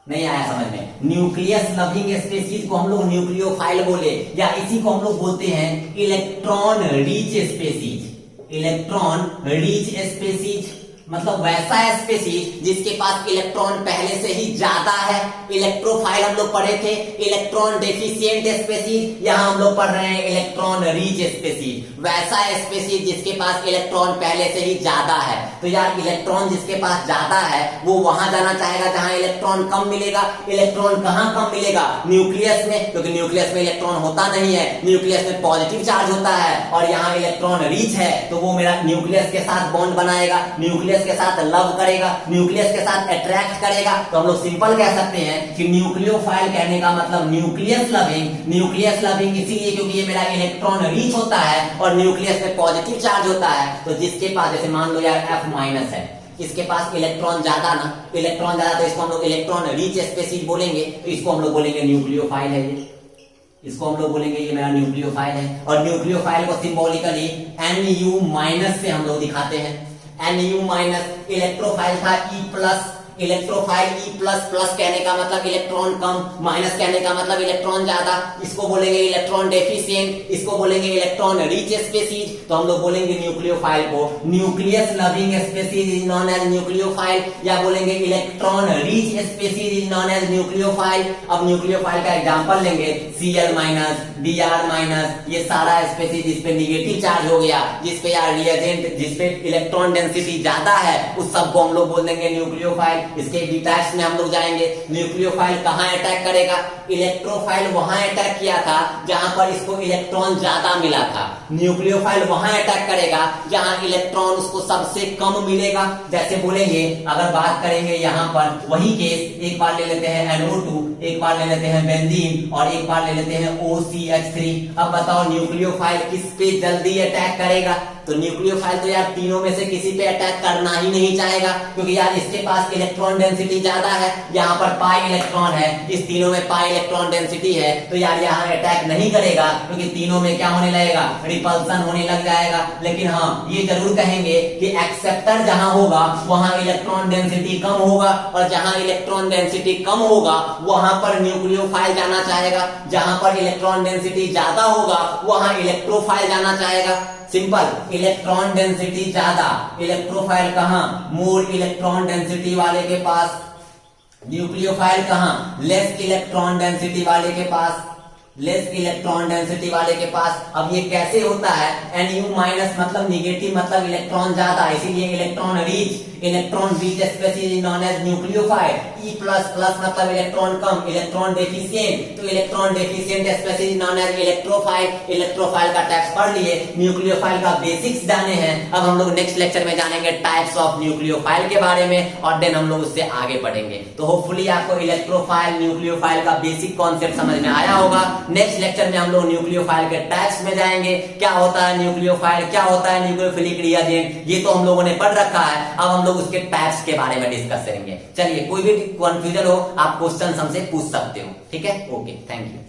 नहीं आया समझ में? न्यूक्लियस लविंग स्पीसीज को हम लोग न्यूक्लियोफाइल बोले, या इसी को हम लोग बोलते हैं electron rich species. Electron rich species मतलब वैसा स्पीसीज जिसके पास इलेक्ट्रॉन पहले से ही ज्यादा है। इलेक्ट्रोफाइल हम लोग पढ़े थे, इलेक्ट्रॉन डेफिशिएंट स्पीसीज, यहां हम लोग पढ़ रहे हैं इलेक्ट्रॉन रिच स्पीसीज, वैसा स्पीसीज जिसके पास इलेक्ट्रॉन पहले से ही ज्यादा है। तो यार इलेक्ट्रॉन जिसके पास ज्यादा है वो वहां जाना चाहेगा जहां इलेक्ट्रॉन कम मिलेगा। इलेक्ट्रॉन कहां कम मिलेगा? न्यूक्लियस में, क्योंकि न्यूक्लियस में इलेक्ट्रॉन होता नहीं है, न्यूक्लियस में पॉजिटिव चार्ज होता है, और यहाँ इलेक्ट्रॉन रिच है, तो वो मेरा न्यूक्लियस के साथ बॉन्ड बनाएगा, न्यूक्लियस के साथ लव करेगा, न्यूक्लियस के साथ अट्रैक्ट करेगा। तो हम लोग सिंपल कह सकते हैं कि न्यूक्लियोफाइल कहने का मतलब न्यूक्लियस लविंग। न्यूक्लियस लविंग इसीलिए क्योंकि ये मेरा इलेक्ट्रॉन रिच होता है और न्यूक्लियस में पॉजिटिव चार्ज होता है। तो जिसके पास, जैसे मान लो यार F माइनस है, इसके पास इलेक्ट्रॉन ज्यादा ना, इलेक्ट्रॉन ज्यादा, तो इसको हम लोग इलेक्ट्रॉन रिच स्पीसीज बोलेंगे, तो इसको हम लोग बोलेंगे न्यूक्लियोफाइल है ये, इसको हम लोग बोलेंगे ये मेरा न्यूक्लियोफाइल है। और न्यूक्लियोफाइल को सिंबॉलिकली Nu माइनस से हम लोग दिखाते हैं। Nu माइनस, इलेक्ट्रोफाइल था E plus, electrophile E plus, plus कहने का मतलब इलेक्ट्रॉन कम, माइनस कहने का मतलब इलेक्ट्रॉन ज्यादा, इसको बोलेंगे इलेक्ट्रॉन डेफिशिएंट, इसको बोलेंगे इलेक्ट्रॉन रिच स्पीसीज। तो हम लोग बोलेंगे न्यूक्लियोफाइल को nucleus loving species is known as nucleophile, या बोलेंगे electron rich species is known as nucleophile. अब न्यूक्लियोफाइल का एग्जांपल लेंगे, Cl माइनस, Br माइनस, ये सारा स्पीसीज जिसपे निगेटिव चार्ज हो गया, जिसपे यार रिएजेंट, जिसपे इलेक्ट्रॉन डेंसिटी ज्यादा है, उस सबको हम लोग बोल देंगे न्यूक्लियोफाइल। इसके डिटैच में हम लोग जाएंगे। न्यूक्लियोफाइल कहां अटैक करेगा? इलेक्ट्रोफाइल वहां अटैक किया था जहां पर इसको इलेक्ट्रॉन ज्यादा मिला था। न्यूक्लियोफाइल वहां अटैक करेगा जहां इलेक्ट्रॉन उसको सबसे कम मिलेगा। जैसे बोलेंगे, अगर बात करेंगे यहां पर वही केस, एक बार ले लेते हैं NO2, एक बार ले लेते हैं बेंजीन, और एक बार ले लेते हैं OCH3। अब बताओ न्यूक्लियोफाइल किस पे जल्दी अटैक करेगा? तो न्यूक्लियोफाइल तो यार तीनों में से किसी पे अटैक करना ही नहीं चाहेगा, क्योंकि यार इसके पास इलेक्ट्रॉन डेंसिटी ज्यादा है, यहाँ पर पाई इलेक्ट्रॉन है, इस तीनों में पाई इलेक्ट्रॉन डेंसिटी है, तो यार यहाँ अटैक नहीं करेगा, क्योंकि तीनों में क्या होने लगेगा? रिपल्सन होने लग जाएगा। लेकिन हाँ, ये जरूर कहेंगे कि एक्सेप्टर जहां होगा वहां इलेक्ट्रॉन डेंसिटी कम होगा, और जहां इलेक्ट्रॉन डेंसिटी कम होगा वहां पर न्यूक्लियोफाइल जाना चाहेगा, जहां पर इलेक्ट्रॉन डेंसिटी ज्यादा होगा वहां इलेक्ट्रोफाइल जाना चाहेगा। सिंपल, इलेक्ट्रॉन डेंसिटी ज्यादा, इलेक्ट्रोफाइल कहां? मोर इलेक्ट्रॉन डेंसिटी वाले के पास। न्यूक्लियोफाइल कहां? लेस इलेक्ट्रॉन डेंसिटी वाले के पास, लेस इलेक्ट्रॉन डेंसिटी वाले के पास। अब ये कैसे होता है? Nu माइनस मतलब निगेटिव मतलब इलेक्ट्रॉन ज्यादा, इसीलिए electron rich, electron rich species known as nucleophile. E plus, plus मतलब इलेक्ट्रॉन कम, इलेक्ट्रॉन डेफिशिएंट, तो electron deficient species known as electrophile. Electrophile का टाइप्स पढ़ लिए, न्यूक्लियोफाइल का बेसिक्स जाने हैं। अब हम लोग नेक्स्ट लेक्चर में जानेंगे टाइप्स ऑफ न्यूक्लियोफाइल के बारे में, और देन हम लोग उससे आगे बढ़ेंगे। तो होपफुली आपको इलेक्ट्रोफाइल, न्यूक्लियोफाइल का बेसिक कॉन्सेप्ट समझ में आया होगा। नेक्स्ट लेक्चर में हम लोग न्यूक्लियोफाइल के टाइप्स में जाएंगे, क्या होता है न्यूक्लियोफाइल, क्या होता है न्यूक्लियोफिलिक रिएजेंट, ये तो हम लोगों ने पढ़ रखा है। अब हम लोग उसके टाइप्स के बारे में डिस्कस करेंगे। चलिए, कोई भी कंफ्यूजन हो आप क्वेश्चन हमसे पूछ सकते हो, ठीक है? Okay, thank you.